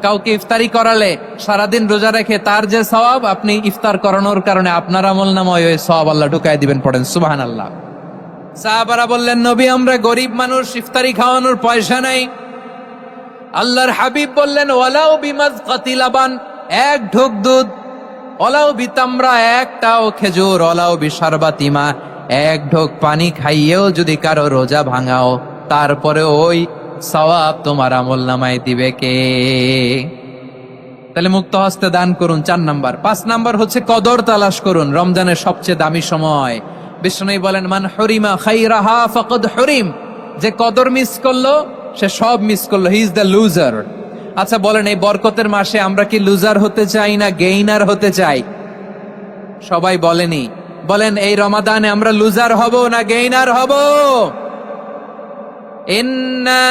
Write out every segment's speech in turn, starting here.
কাউকে ইফতারি করালে সারাদিন রোজা রেখে তার যে সওয়াব, আপনি ইফতার করানোর কারণে আপনার আমলনামায় ওই সওয়াব আল্লাহ ঢুকায় দিবেন। পড়েন সুবহানাল্লাহ। সাহাবারা বললেন, নবী আমরা গরিব মানুষ, ইফতারি খাওয়ানোর পয়সা নাই। আল্লাহর হাবিব বললেন, ওয়ালাউ বিমাজকাতি লাবান, এক ঢোক দুধ, ওয়ালাউ বিতামরা, একটাও খেজুর, ওয়ালাউ বিশারবাতি মা, এক ঢোক পানি খাইয়েও যদি কারো রোজা ভাঙাও, তারপরে ওই সওয়াব তোমার আমলনামায় দিবে কে? তাহলে মুক্ত হস্তে দান করুন, 4 নাম্বার। 5 নাম্বার হচ্ছে কদর তালাশ করুন, রমজানের সবচেয়ে দামি সময়। বিষ্ণু বলেন, মান হরিমা খাইরাহা ফাকাদ হরিম, যে কদর মিস করলো সে সব মিস করলো, হি ইজ দ্য লুজার। আচ্ছা বলেন, এই বরকতের মাসে আমরা কি লুজার হতে চাই না গেইনার হতে চাই? সবাই বলেনি, বলেন এই রমাদানে আমরা লুজার হব না গেইনার হব? ইন্না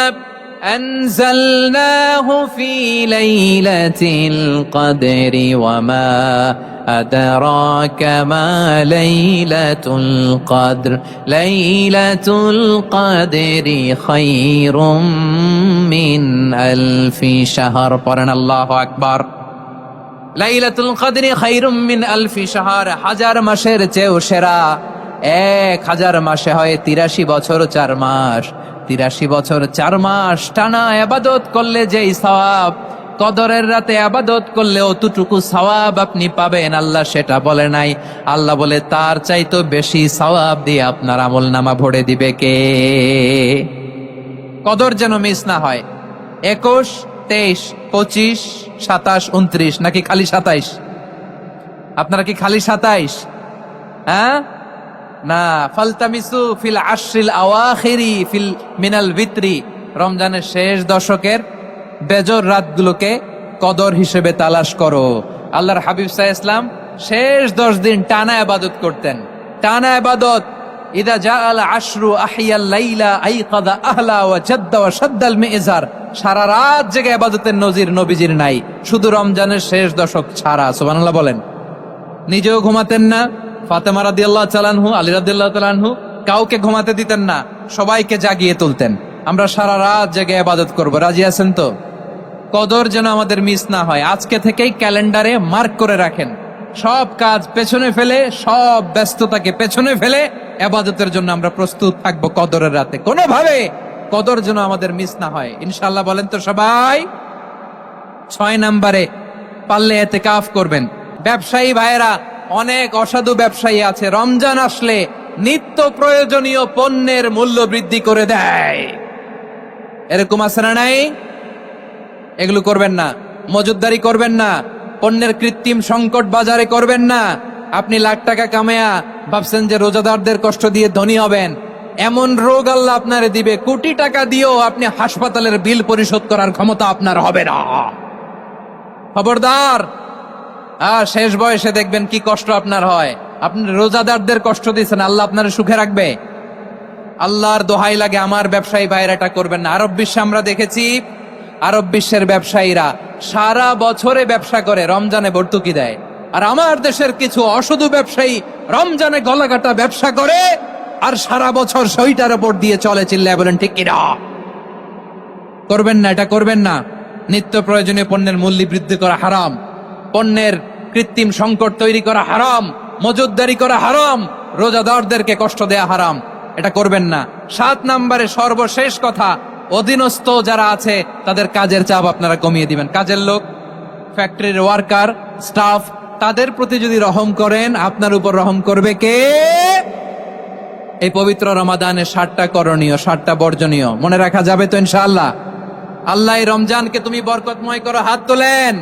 আনজালনাহু ফি লাইলাতিল কদরি ওয়া মা আদরাকা মা লাইলাতুল কদর, লাইলাতুল কদরি খায়রুম মিন আলফি শাহর। পড়েন আল্লাহু আকবার। লাইলাতুল কদরি খায়রুম মিন আলফি শাহর, 1000 মাসের চেয়েও সেরা। 1000 মাসে হয় 83 বছর 4 মাস। 83 বছর 4 মাস টানা ইবাদত করলে যেই সওয়াব, কদরের রাতে ইবাদত করলে অতটুকু সওয়াব আপনি পাবেন, আল্লাহ সেটা বলে নাই। আল্লাহ বলে তার চাইতো বেশি সওয়াব দিয়ে আপনার আমলনামা ভরে দিবে কে? কদর যেন মিস না হয়। 21, 23, 25, 27, 29 নাকি খালি 27? আপনারা কি খালি 27? হ্যাঁ না, ফালতামিসু ফিল আশরিল আওয়াখিরি ফিল মিনাল ভিতরি, রমজানের শেষ দশকের বেজর রাতগুলোকে কদর হিসেবে তালাশ করো। আল্লাহর হাবিব সাল্লাল্লাহু আলাইহি ওয়াসাল্লাম শেষ 10 দিন টানা ইবাদত করতেন, টানা ইবাদত। ইদা জাআল আশরু আহিয়াল লাইলা আইকাদা আহলা ওয়া জাদ্দা ওয়া শাদ্দাল মিজার, সারা রাত জেগে ইবাদতের নজির নবীজির নাই, শুধু রমজানের শেষ দশক ছাড়া। সুবহানাল্লাহ বলেন। নিজেও ঘুমাতেন না, ফাতেমা রাদিয়াল্লাহু তাআলা আনহু, আলী রাদিয়াল্লাহু তাআলা আনহু কাউকে ঘুমাতে দিতেন না, সবাইকে জাগিয়ে তুলতেন। আমরা সারা রাত জেগে ইবাদত করব, রাজি আছেন তো? কদর যেন আমাদের মিস না হয়। আজকে থেকেই ক্যালেন্ডারে মার্ক করে রাখেন, সব কাজ পেছনে ফেলে, সব ব্যস্ততাকে পেছনে ফেলে ইবাদতের জন্য আমরা প্রস্তুত থাকবো কদরের রাতে। কোনোভাবে কদর যেন আমাদের মিস না হয়, ইনশাআল্লাহ। বলেন তো সবাই। 6 নম্বরে পারলে ইতিকাফ করবেন। ব্যবসায়ী ভাইয়েরা, অনেক অসাধু ব্যবসায়ী আছে, রমজান আসলে নিত্য প্রয়োজনীয় পণ্যের মূল্য বৃদ্ধি করে দেয়। এরকম আছে না নাই? এগুলো করবেন না, মজুদদারি করবেন না, পণ্যের কৃত্রিম সংকট বাজারে করবেন না। আপনি লাখ টাকা কামায়া ভাবছেন যে রোজাদারদের কষ্ট দিয়ে ধনী হবেন, এমন রোগ আল্লাহ আপনারে দিবে, কোটি টাকা দিয়েও আপনি হাসপাতালের বিল পরিশোধ করার ক্ষমতা আপনার হবে না। খবরদার। শেষ বয়সে দেখবেন কি কষ্ট আপনার হয়। আপনি রোজাদারদের কষ্ট দিচ্ছেন, আল্লাহ আপনার সুখে রাখবে? আল্লাহর দোহাই লাগে, আমার ব্যবসায়ী ভাইয়েরা এটা করবেন না। আরব বিশ্বে আমরা দেখেছি, আরব বিশ্বের ব্যবসায়ীরা সারা বছরে ব্যবসা করে, রমজানে ভর্তুকি দেয়। আর আমার দেশের কিছু অসাধু ব্যবসায়ী রমজানে গলাকাটা ব্যবসা করে আর সারা বছর সইটার উপর দিয়ে চলে। চিল্লায় বলেন ঠিক কিনা? করবেন না, এটা করবেন না। নিত্য প্রয়োজনীয় পণ্যের মূল্য বৃদ্ধি করা হারাম, পণ্যের কৃত্রিম সংকট তৈরি করা হারাম, মজুদদারি করা হারাম, রোজাদারদেরকে কষ্ট দেয়া হারাম, এটা করবেন না। 7 নম্বরে সর্বশেষ কথা, অধীনস্থ যারা আছে তাদের কাজের চাপ আপনারা কমিয়ে দিবেন। কাজের লোক, ফ্যাক্টরির ওয়ার্কার, স্টাফ, তাদের প্রতি যদি রহম করেন, আপনার উপর রহম করবে কে? এই পবিত্র রমাদানে 7টা করণীয়, 7টা বর্জনীয় মনে রাখা যাবে তো ইনশাআল্লাহ? আল্লাহ এই রমজানকে তুমি বরকতময় করো, হাত তোলেন।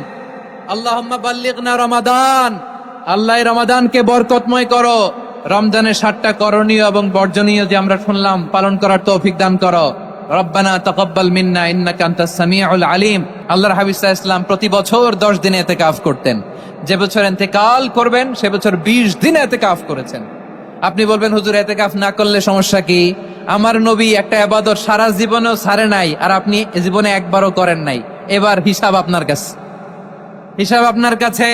আল্লাহুম্মা বাল্লিগনা রমাদান, আল্লাহ এই রমাদানকে বরকতময় করো। রমজানের 7টা করণীয় এবং বর্জনীয় যে আমরা শুনলাম, পালন করার তৌফিক দান করো। রব্বানা তাকাব্বাল মিন্না ইন্নাকা আনতাস সামিউল আলিম। আল্লাহর হাবিব সাল্লাল্লাহু আলাইহি ওয়াসাল্লাম প্রতি বছর 10 দিন ইতিকাফ করতেন। যে বছর ইন্তেকাল করবেন সে বছর 20 দিন ইতিকাফ করেছেন। আপনি বলবেন, হুজুর ইতিকাফ না করলে সমস্যা কি? আমার নবী একটা ইবাদত সারা জীবনেও ছাড়ে নাই, আর আপনি জীবনে একবারও করেন নাই। এবার হিসাব আপনার কাছে, হিসাব আপনার কাছে।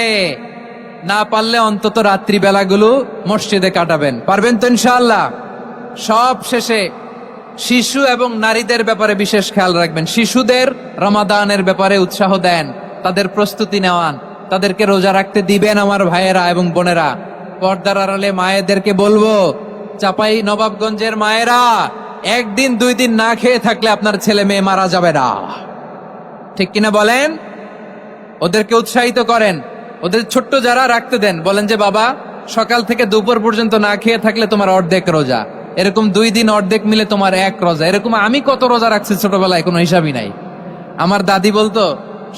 না পারলে অন্তত রাত্রি বেলাগুলো মসজিদে কাটাবেন, পারবেন তো ইনশাআল্লাহ? সব শেষে শিশু এবং নারীদের ব্যাপারে বিশেষ খেয়াল রাখবেন। শিশুদের রমাদানের ব্যাপারে উৎসাহ দেন। তাদের প্রস্তুতি নেওয়ান, তাদেরকে রোজা রাখতে দিবেন আমার ভাইয়েরা এবং বোনেরা। পর্দার আড়ালে মায়েদেরকে বলবো, চাপাই নবাবগঞ্জের মায়েরা, একদিন 2 দিন না খেয়ে থাকলে আপনার ছেলে মেয়ে মারা যাবে না, ঠিক কিনা বলেন? ওদেরকে উৎসাহিত করেন, ওদের ছোট্ট যারা রাখতে দেন, বলেন যে বাবা সকাল থেকে দুপুর পর্যন্ত না খেয়ে থাকলে তোমার অর্ধেক রোজা, এরকম 2 দিন অর্ধেক মিলে তোমার 1 রোজা। এরকম আমি কত রোজা রাখছি ছোটবেলায়, কোনো হিসাবই নাই। আমার দাদি বলতো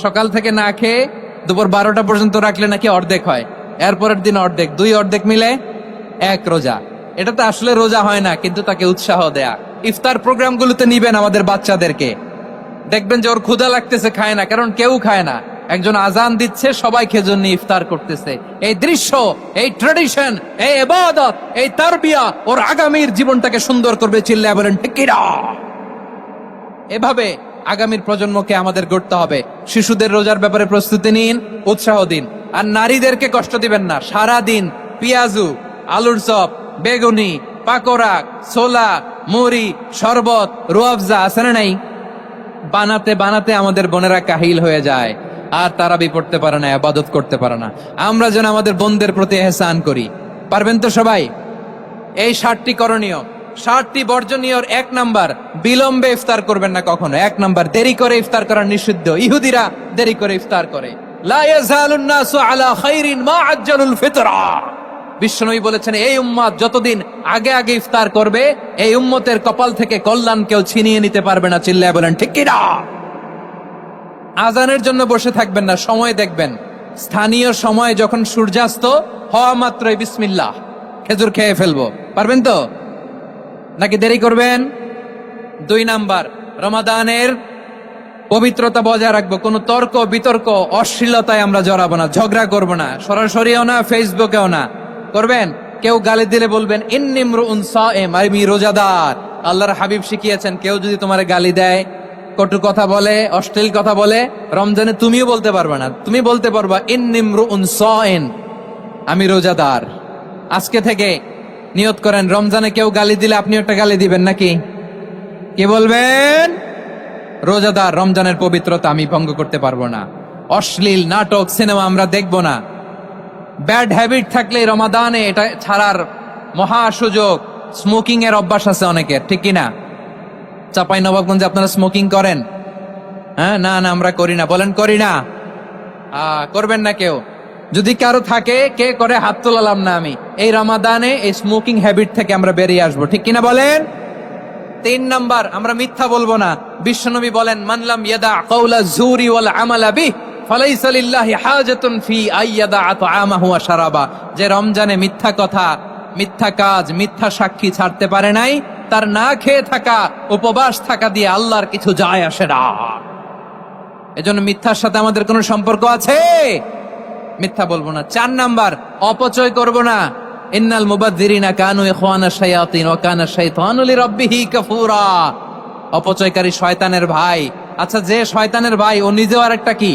সকাল থেকে না খেয়ে দুপুর 12টা পর্যন্ত রাখলে নাকি অর্ধেক হয়, এরপরের দিন অর্ধেক, 2 অর্ধেক মিলে 1 রোজা। এটা তো আসলে রোজা হয় না, কিন্তু তাকে উৎসাহ দেয়া। ইফতার প্রোগ্রামগুলোতে নিবেন আমাদের বাচ্চাদেরকে, দেখবেন যে ওর ক্ষুধা লাগতেছে, খায় না, কারণ কেউ খায় না। একজন আজান দিচ্ছে, সবাই খেজুর নিয়ে ইফতার করতেছে। এই দৃশ্য, এই ট্র্যাডিশন, এই ইবাদত, এই তারবিয়া ওর আগামীর জীবনটাকে সুন্দর করবে। চিল্লায় বলেন ঠিক কিনা? এভাবে আগামীর প্রজন্মকে আমাদের গড়তে হবে। শিশুদের রোজার ব্যাপারে প্রস্তুতি নিন, উৎসাহ দিন। আর নারীদেরকে কষ্ট দিবেন না। সারা দিন পেঁয়াজু, আলুর চপ, বেগুনি, পাকোড়া, ছোলা, মুড়ি, শরবত, রুয়াবজা আছে না নাই, বানাতে বানাতে আমাদের বোনেরা কাহিল হয়ে যায়, আর তারাবি পড়তে পারে না, ইবাদত করতে পারে না। আমরা যেন আমাদের বোনদের প্রতি ইহসান করি। পারবেন তো সবাই? এই 7টি করণীয়, 7টি বর্জনীয়র 1 নাম্বার, বিলম্বে ইফতার করবেন না কখনো। 1 নাম্বার, দেরি করে ইফতার করা নিষিদ্ধ। ইহুদিরা দেরি করে ইফতার করে। লা ইয়াজালুন নাসু আলা খাইরিন মা আজ্জালুল ফিতরা। বিশ্বনবী বলেছেন, এই উম্মত যতদিন আগে আগে ইফতার করবে, এই উম্মতের কপাল থেকে কল্যাণ কেউ ছিনিয়ে নিতে পারবে না। চিল্লায় বলেন ঠিক কিনা? আজানের জন্য বসে থাকবেন না, সময় দেখবেন। স্থানীয় সময় যখন সূর্যাস্ত হওয়া মাত্রই বিসমিল্লাহ, খেজুর খেয়ে ফেলবো। পারবেন তো নাকি দেরি করবেন? 2 নাম্বার, রমাদানের পবিত্রতা বজায় রাখবো। কোনো তর্ক বিতর্ক অশ্লীলতায় আমরা জড়াবো না, ঝগড়া করবো না, সরাসরিও না, ফেসবুকেও না। করবেন কেউ গালি দিলে বলবেন ইন্নিমরুউন সায়েম, আমি রোজাদার। আল্লাহর হাবিব শিখিয়েছেন, কেউ যদি তোমার গালি দেয়, কটু কথা বলে, অশ্লীল কথা বলে, রমজানে তুমিও বলতে পারবে না। তুমি বলতে পারবা ইন্নিমরুউন সায়েম, আমি রোজাদার। আজকে থেকে নিয়ত করেন, রমজানে কেউ গালি দিলে আপনি একটা গালি দিবেন নাকি? কি বলবেন? রোজাদার, রমজানের পবিত্রতা আমি ভঙ্গ করতে পারবো না। অশ্লীল নাটক, সিনেমা আমরা দেখবো না। ব্যাড হ্যাবিট থাকলে রমাদানে এটা ছাড়ার মহা সুযোগ। স্মোকিং এর অভ্যাস আছে অনেকের, ঠিক কিনা? চাপাই নবাবগঞ্জে আপনারা স্মোকিং করেন? হ্যাঁ, না না আমরা করি না। বলেন করি না? করবেন না কেউ? যদি কারো থাকে, কে করে হাত তোলালাম না আমি। এই রমাদানে এই স্মোকিং হ্যাবিট থেকে আমরা বেরিয়ে আসবো, ঠিক কিনা বলেন? 3 নাম্বার, আমরা মিথ্যা বলবো না। বিশ্বনবী বলেন, মানলাম ইয়াদা কাওলা যুরি ওয়াল আমালা বিহি ফালাইসা লিল্লাহি হাজাতুন ফি আইয়াদা তাআমাহু ওয়া শারাবা। যে রমজানে মিথ্যা কথা, মিথ্যা কাজ, মিথ্যা সাক্ষী ছাড়তে পারে নাই, তার না খেয়ে থাকা, উপবাস থাকা দিয়ে আল্লাহর কিছু যায় আসে না। এজন্য মিথ্যার সাথে আমাদের কোনো সম্পর্ক আছে? মিথ্যা বলবো না। 4 নাম্বার, অপচয় করব না। ইন্নাল মুবাযযিরিনা কানু ইখওয়ানা শায়াতিন ওয়া কানা শাইতানু লিরাব্বিহি কাফুরা। অপচয়কারী শয়তানের ভাই। আচ্ছা, যে শয়তানের ভাই ও নিজেও আরেকটা কি?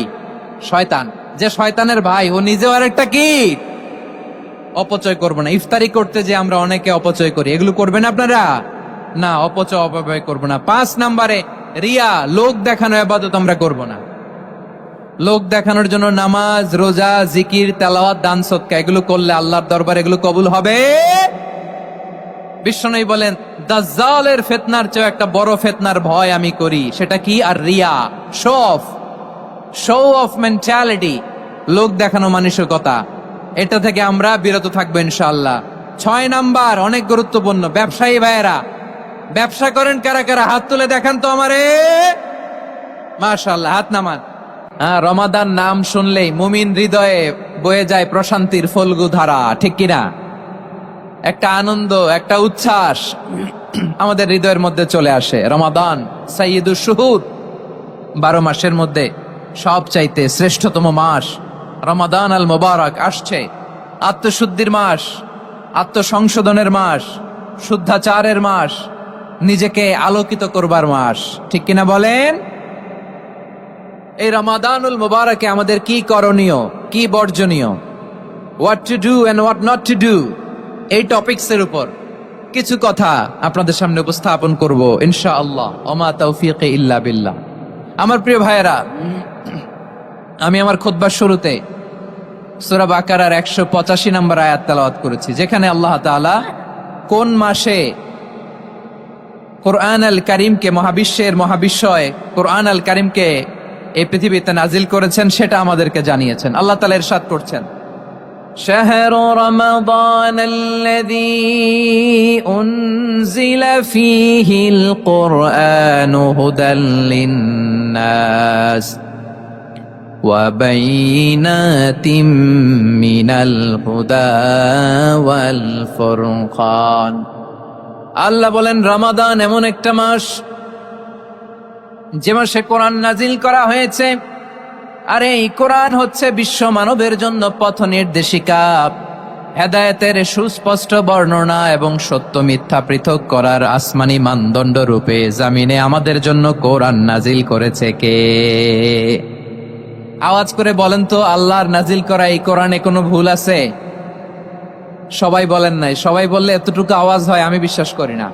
শয়তান। যে শয়তানের ভাই ও নিজেও আরেকটা কি? অপচয় করব না। ইফতারি করতে যে আমরা অনেকে অপচয় করি, এগুলো করবেন আপনারা? না, অপচয় অপব্যয় করব না। 5 নাম্বারে, রিয়া, লোক দেখানো ইবাদত আমরা করব না। লোক দেখানোর জন্য নামাজ, রোজা, জিকির, তেলাওয়াত, দান, সদকা এগুলো করলে আল্লাহর দরবারে এগুলো কবুল হবে? বিশ্বনবী বলেন, দাজ্জালের ফিতনার চেয়ে একটা বড় ফিতনার ভয় আমি করি। সেটা কি? আর রিয়া, শো অফ মেন্টালিটি, লোক দেখানো মানসিকতা। এটা থেকে আমরা বিরত থাকবো ইনশাআল্লাহ। 6 নাম্বার, অনেক গুরুত্বপূর্ণ। ব্যবসায়ী ভাইয়েরা, ব্যবসা করেন কারা কারা? হাত তুলে দেখান তো আমারে। মাশাআল্লাহ, হাত নামান। রমাদান নাম শুনলেই মুমিন হৃদয়ে বয়ে যায় প্রশান্তির ফল্গু ধারা, ঠিক কিনা? একটা আনন্দ, একটা উচ্ছ্বাস আমাদের হৃদয়ের মধ্যে চলে আসে। রমাদান সাইয়্যিদুশ শুহুর, 12 মাসের মধ্যে সবচাইতে শ্রেষ্ঠতম মাস রমাদান আল মুবারক আসছে। আত্মশুদ্ধির মাস, আত্মসংশোধনের মাস, শুদ্ধাচারের মাস, নিজেকে আলোকিত করবার মাস, ঠিক কিনা বলেন? এই রমাদানুল মুবারকে আমাদের কি করণীয়, কি বর্জনীয়, what to do and what not to do, এই টপিকসের উপর কিছু কথা আপনাদের সামনে উপস্থাপন করব ইনশাআল্লাহ। ওমা তাওফীকি ইল্লা বিল্লাহ। আমার প্রিয় ভাইয়েরা, আমি আমার খুতবার শুরুতে সূরা বাকারার 185 নম্বর আয়াত তেলাওয়াত করেছি, যেখানে আল্লাহ তাআলা কোন মাসে কোরআন আল কারীমকে, মহাবিশ্বের মহাবিশ্বয় কোরআন আল কারীমকে এই পৃথিবীতে নাজিল করেছেন সেটা আমাদেরকে জানিয়েছেন। আল্লাহ তাআলা ইরশাদ করছেন, شهر رمضان الذي أنزل فيه القرآن هدى للناس وبينات من الهدى والفرقان। আল্লাহ বলেন, রমাদান এমন একটা মাস যে মাসে কোরআন নাজিল করা হয়েছে। আর এই কোরআন হচ্ছে বিশ্ব মানবের জন্য পথ নির্দেশিকা, হেদায়েতের সুস্পষ্ট বর্ণনা এবং সত্য মিথ্যা পৃথক করার আসমানি মানদণ্ড রূপে জামিনে আমাদের জন্য কোরআন নাজিল করেছে কে? আওয়াজ করে বলেন তো, আল্লাহর নাজিল করা এই কোরআনে কোনো ভুল আছে? সবাই বলেন নাই। সবাই বললে এতটুকু আওয়াজ হয় আমি বিশ্বাস করি না।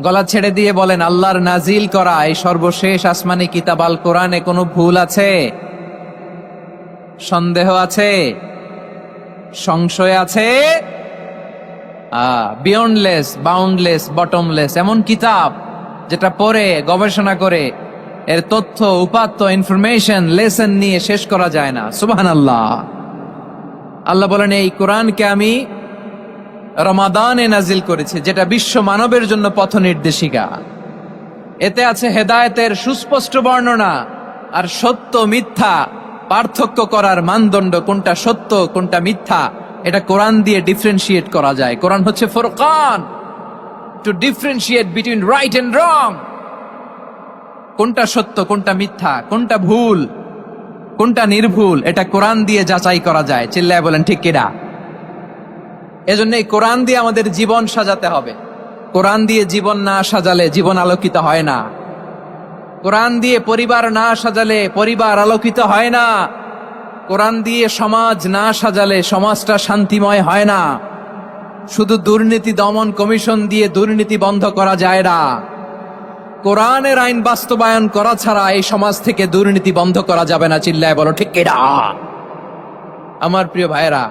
গলা ছেড়ে দিয়ে বলেন, আল্লাহর নাজিল করা এই সর্বশেষ আসমানি কিতাব আল কোরআনে কোনো ভুল আছে? সন্দেহ আছে? সংশয় আছে? বিয়ন্ডলেস, বাউন্ডলেস, বটমলেস এমন কিতাব যেটা পড়ে গবেষণা করে এর তথ্য, উপাত্ত, ইনফরমেশন, লেসন নিয়ে শেষ করা যায় না। সুবহানাল্লাহ। আল্লাহ বলেন, এই কোরআনকে আমি রমাদানে নাজিল করেছে, যেটা বিশ্ব মানবের জন্য পথ নির্দেশিকা। এতে আছে হেদায়েতের সুস্পষ্ট বর্ণনা আর সত্য মিথ্যা পার্থক্য করার মানদণ্ড, কোনটা সত্য কোনটা মিথ্যা এটা কোরআন দিয়ে ডিফারেন্সিয়েট করা যায়। কোরআন হচ্ছে ফুরকান, to differentiate between right and wrong. কোনটা সত্য কোনটা মিথ্যা, কোনটা ভুল কোনটা নির্ভুল, এটা কোরআন দিয়ে যাচাই করা যায়। চিল্লায় বলেন ঠিক কিনা? এজন্য এই কোরআন দিয়ে আমাদের জীবন সাজাতে হবে। কোরআন দিয়ে জীবন না সাজালে জীবন আলোকিত হয় না। কোরআন দিয়ে পরিবার না সাজালে পরিবার আলোকিত হয় না। কোরআন দিয়ে সমাজ না সাজালে সমাজটা শান্তিময় হয় না। শুধু দুর্নীতি দমন কমিশন দিয়ে দুর্নীতি বন্ধ করা যায় না। কোরআনের আইন বাস্তবায়ন করা ছাড়া এই সমাজ থেকে দুর্নীতি বন্ধ করা যাবে না। চিল্লায় বলো ঠিক কিনা? আমার প্রিয় ভাইরা,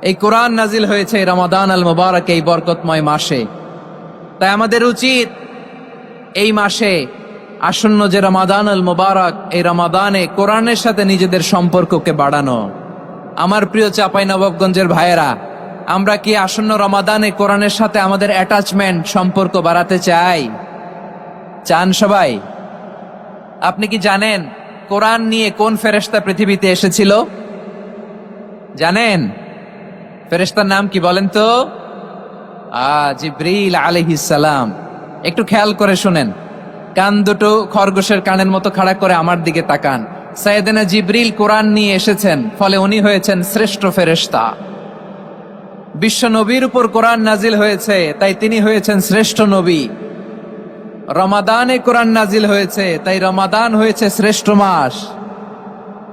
এই কোরআন নাজিল হয়েছে রমাদান আল মুবারক, এই বরকতময় মাসে। তাই আমাদের উচিত এই মাসে আসন্ন যে রমাদান আল মুবারক, এই রমাদানে কোরআনের সাথে নিজেদের সম্পর্ককে বাড়ানো। আমার প্রিয় চাঁপাইনবাবগঞ্জের ভাইয়েরা, আমরা কি আসন্ন রমাদানে কোরআনের সাথে আমাদের অ্যাটাচমেন্ট, সম্পর্ক বাড়াতে চাই? চান সবাই? আপনি কি জানেন কোরআন নিয়ে কোন ফেরেশতা পৃথিবীতে এসেছিল? জানেন? ফেরেশতার নাম কি বলেন তো? জিবরিল আলাইহিস সালাম। একটু খেয়াল করে শুনেন, কান দুটো খরগোশের কানের মতো খাড়া করে আমার দিকে তাকান। সাইয়েদনা জিবরিল কোরআন নিয়ে এসেছেন, ফলে উনি হয়েছেন শ্রেষ্ঠ ফেরেশতা। বিশ্ব নবীর উপর কোরআন নাজিল হয়েছে, তাই তিনি হয়েছেন শ্রেষ্ঠ নবী। রমাদানে কোরআন নাজিল হয়েছে, তাই রমাদান হয়েছে শ্রেষ্ঠ মাস।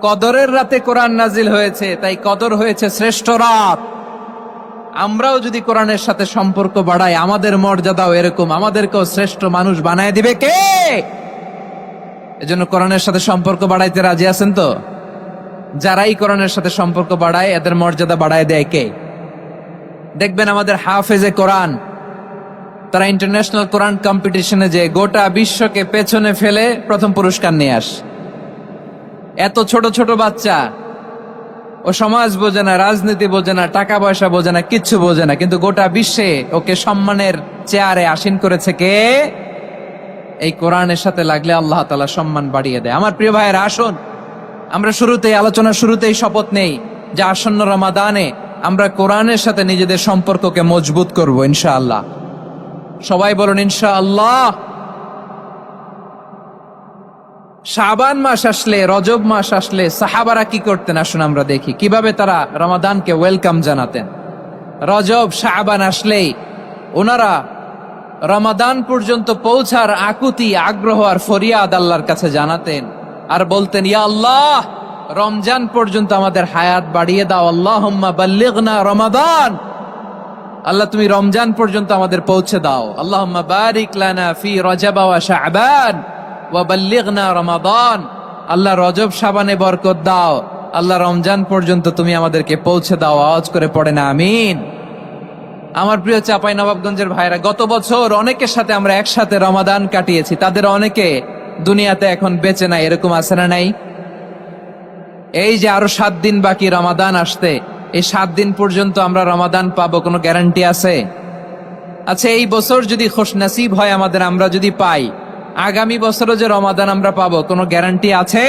কদরের রাতে কোরআন নাজিল হয়েছে, তাই কদর হয়েছে শ্রেষ্ঠ রাত। আমরাও যদি কোরআনের সাথে সম্পর্ক বাড়াই, আমাদের মর্যাদাও এরকম, আমাদেরকেও শ্রেষ্ঠ মানুষ বানায় দিবে কে? এজন্য কোরআনের সাথে সম্পর্ক বাড়াইতে রাজি আছেন তো? যারাই কোরআনের সাথে সম্পর্ক বাড়ায় এদের মর্যাদা বাড়ায় দেয় কে? দেখবেন আমাদের হাফেজে কোরআন, তারা ইন্টারন্যাশনাল কোরআন কম্পিটিশনে যে গোটা বিশ্বকে পেছনে ফেলে প্রথম পুরস্কার নিয়ে আস। এত ছোট ছোট বাচ্চা, ও সমাজ বোঝে না, রাজনীতি বোঝে না, টাকা পয়সা বোঝে না, কিচ্ছু বোঝে না, কিন্তু গোটা বিশ্বে ওকে সম্মানের চেয়ারে আসীন করেছে কে? এই কোরআনের সাথে লাগলে আল্লাহ তাআলা সম্মান বাড়িয়ে দেয়। আমার প্রিয় ভাইয়েরা, আসুন আমরা আলোচনার শুরুতেই শপথ নেই যে আসন্ন রমাদানে আমরা কোরআনের সাথে নিজেদের সম্পর্ককে মজবুত করব ইনশাআল্লাহ। সবাই বলুন ইনশাআল্লাহ। শাবান মাস আসলে, রজব মাস আসলে সাহাবারা কি করতেন আসুন আমরা দেখি কিভাবে তারা রমাদানকে ওয়েলকাম জানাতেন। রজব শাবান আসলেই ওনারা রমাদান পর্যন্ত পৌঁছার আকুতি, আগ্রহ আর ফরিয়াদ আল্লাহর কাছে জানাতেন আর বলতেন, ইয়া আল্লাহ, রমজান পর্যন্ত আমাদের হায়াত বাড়িয়ে দাও। আল্লাহুম্মা বাল্লিগনা রমাদান, আল্লাহ তুমি রমজান পর্যন্ত আমাদের পৌঁছে দাও। আল্লাহুম্মা বারিক লানা ফি রজব ওয়া শাবান ওয়া বাল্লিগনা রমাদান, আল্লাহ রজব শাবানে বরকত দাও, আল্লাহ রমজান পর্যন্ত তুমি আমাদেরকে পৌঁছে দাও। আওয়াজ করে পড়ে না আমিন। আমার প্রিয় চাপাই নবাবগঞ্জের ভাইরা, গত বছর অনেকের সাথে আমরা একসাথে রমাদান কাটিয়েছি, তাদের অনেকে দুনিয়াতে এখন বেঁচে নাই, এরকম আছে না নাই? এই যে আরো 7 দিন বাকি রমাদান আসতে, এই 7 দিন পর্যন্ত আমরা রমাদান পাবো, কোনো গ্যারান্টি আছে? আচ্ছা, এই বছর যদি খুশনসিব হয় আমাদের, আমরা যদি পাই, আগামী বছরও যে রমাদান আমরা পাবো, কোনো গ্যারান্টি আছে?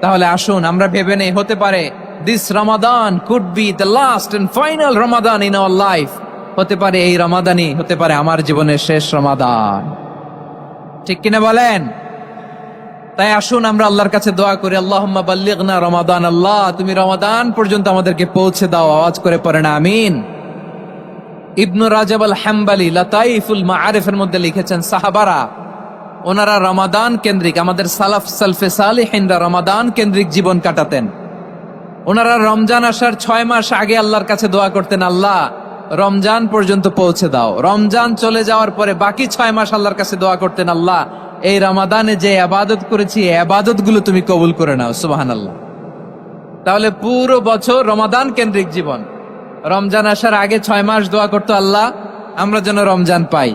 তাহলে আসুন আমরা ভেবে নেই, হতে পারে this Ramadan could be the last and final Ramadan in our life. হতে পারে এই রমাদানই হতে পারে আমার জীবনের শেষ রমাদান। ঠিক কিনা বলেন? তাই আসুন আমরা আল্লাহর কাছে দোয়া করি, আল্লাহুম্মা বাল্লিগনা রমাদান। আল্লাহ, তুমি রমাদান পর্যন্ত আমাদেরকে পৌঁছে দাও। আওয়াজ করে পড়েন আমিন। ইবনু রাজাব আল হাম্বালি লাতাইফুল মাআরিফের মধ্যে লিখেছেন, সাহাবারা ওনারা রমাদান কেন্দ্রিক, আমাদের সালাফ সালফে সালিহিনরা রমাদান কেন্দ্রিক জীবন কাটাতেন। ওনারা রমজান আসার 6 মাস আগে আল্লাহর কাছে দোয়া করতেন, আল্লাহ রমজান পর্যন্ত পৌঁছে দাও। রমজান চলে যাওয়ার পরে বাকি 6 মাস আল্লাহর কাছে দোয়া করতেন, আল্লাহ এই রমাদানে যে ইবাদত করেছি এই ইবাদত গুলো তুমি কবুল করে নাও। সুবহানাল্লাহ। তাহলে পুরো বছর রমাদান কেন্দ্রিক জীবন। রমজান আসার আগে 6 মাস দোয়া করতো, আল্লাহ আমরা যেন রমজান পাই।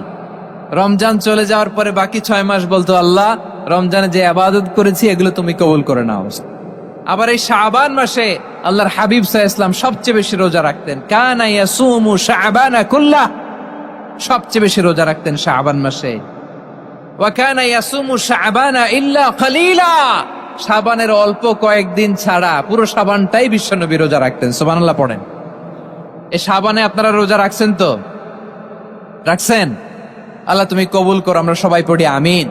রমজান চলে যাওয়ার পরে বাকি 6 মাস বলতো, আল্লাহ রমজানে যে ইবাদত করেছি এগুলো তুমি কবুল করে নাও। আবার এই শাবান মাসে আল্লাহর হাবিব সাল্লাল্লাহু আলাইহি ওয়াসাল্লাম সবচেয়ে বেশি রোজা রাখতেন। কানা ইয়াসুমু শাবানা কুল্লাহ, সবচেয়ে বেশি রোজা রাখতেন শাবান মাসে। ওয়া কানা ইয়াসুমু শাবানা ইল্লা কলিলা, শাবানের অল্প কয়েকদিন ছাড়া পুরো শাবানটাই বিশ্বনবী রোজা রাখতেন। সুবহানাল্লাহ পড়েন। এই শাবানে আপনারা রোজা রাখছেন তো? রাখছেন? আল্লাহ তুমি কবুল করো, আমরা সবাই পড়ি আমিন।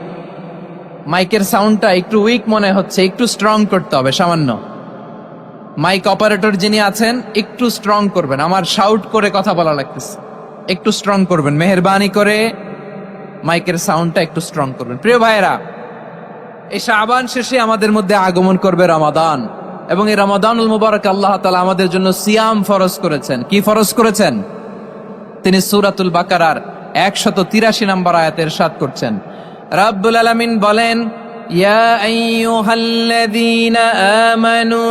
মাইকের সাউন্ডটা একটু উইক মনে হচ্ছে, একটু স্ট্রং করতে হবে সামান্য। মাইক অপারেটর যিনি আছেন একটু স্ট্রং করবেন, আমার শাউট করে কথা বলা লাগতেছে, একটু স্ট্রং করবেন মেহেরবানি করে। মাইকের সাউন্ডটা একটু স্ট্রং করবেন। প্রিয় ভাইয়েরা, এই শাবান শেষে আমাদের মধ্যে আগমন করবে রমাদান, এবং এই রমাদানুল মুবারক আল্লাহ তাআলা আমাদের জন্য সিয়াম ফরজ করেছেন। কি ফরজ করেছেন? তিনি সূরাতুল বাকারার 183 নম্বর আয়াতে ইরশাদ করছেন, রাব্বুল আলামিন বলেন, ইয়া আইয়ুহাল্লাযীনা আমানু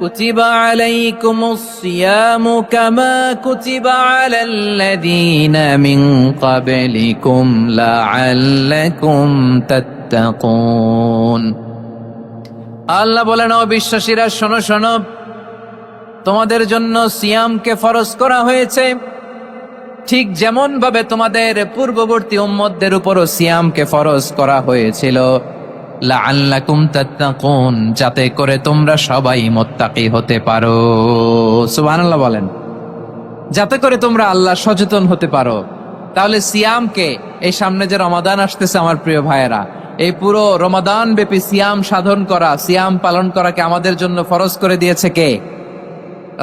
কুতিবা আলাইকুমুস সিয়ামু কামা কুতিবা আলাল্লাযীনা মিন ক্বাবলিকুম লাআল্লাকুম তাত্তাকুন। আল্লাহ বলেন, ও বিশ্বাসীরা শোনো শোনো, তোমাদের জন্য সিয়ামকে ফরজ করা হয়েছে, ঠিক যেমন ভাবে তোমাদের পূর্ববর্তী উম্মতদের উপরও সিয়ামকে ফরজ করা হয়েছিল, লাআল্লাকুম তাত্তাকুন, যাতে করে তোমরা সবাই মুত্তাকি হতে পারো। সুবহানাল্লাহ বলেন, যাতে করে তোমরা আল্লাহ সচেতন হতে পারো। তাহলে সিয়ামকে, এই সামনে যে রমাদান আসতেছে আমার প্রিয় ভাইয়েরা, এই পুরো রমাদান ব্যাপী সিয়াম সাধন করা, সিয়াম পালন করাকে আমাদের জন্য ফরজ করে দিয়েছে কে?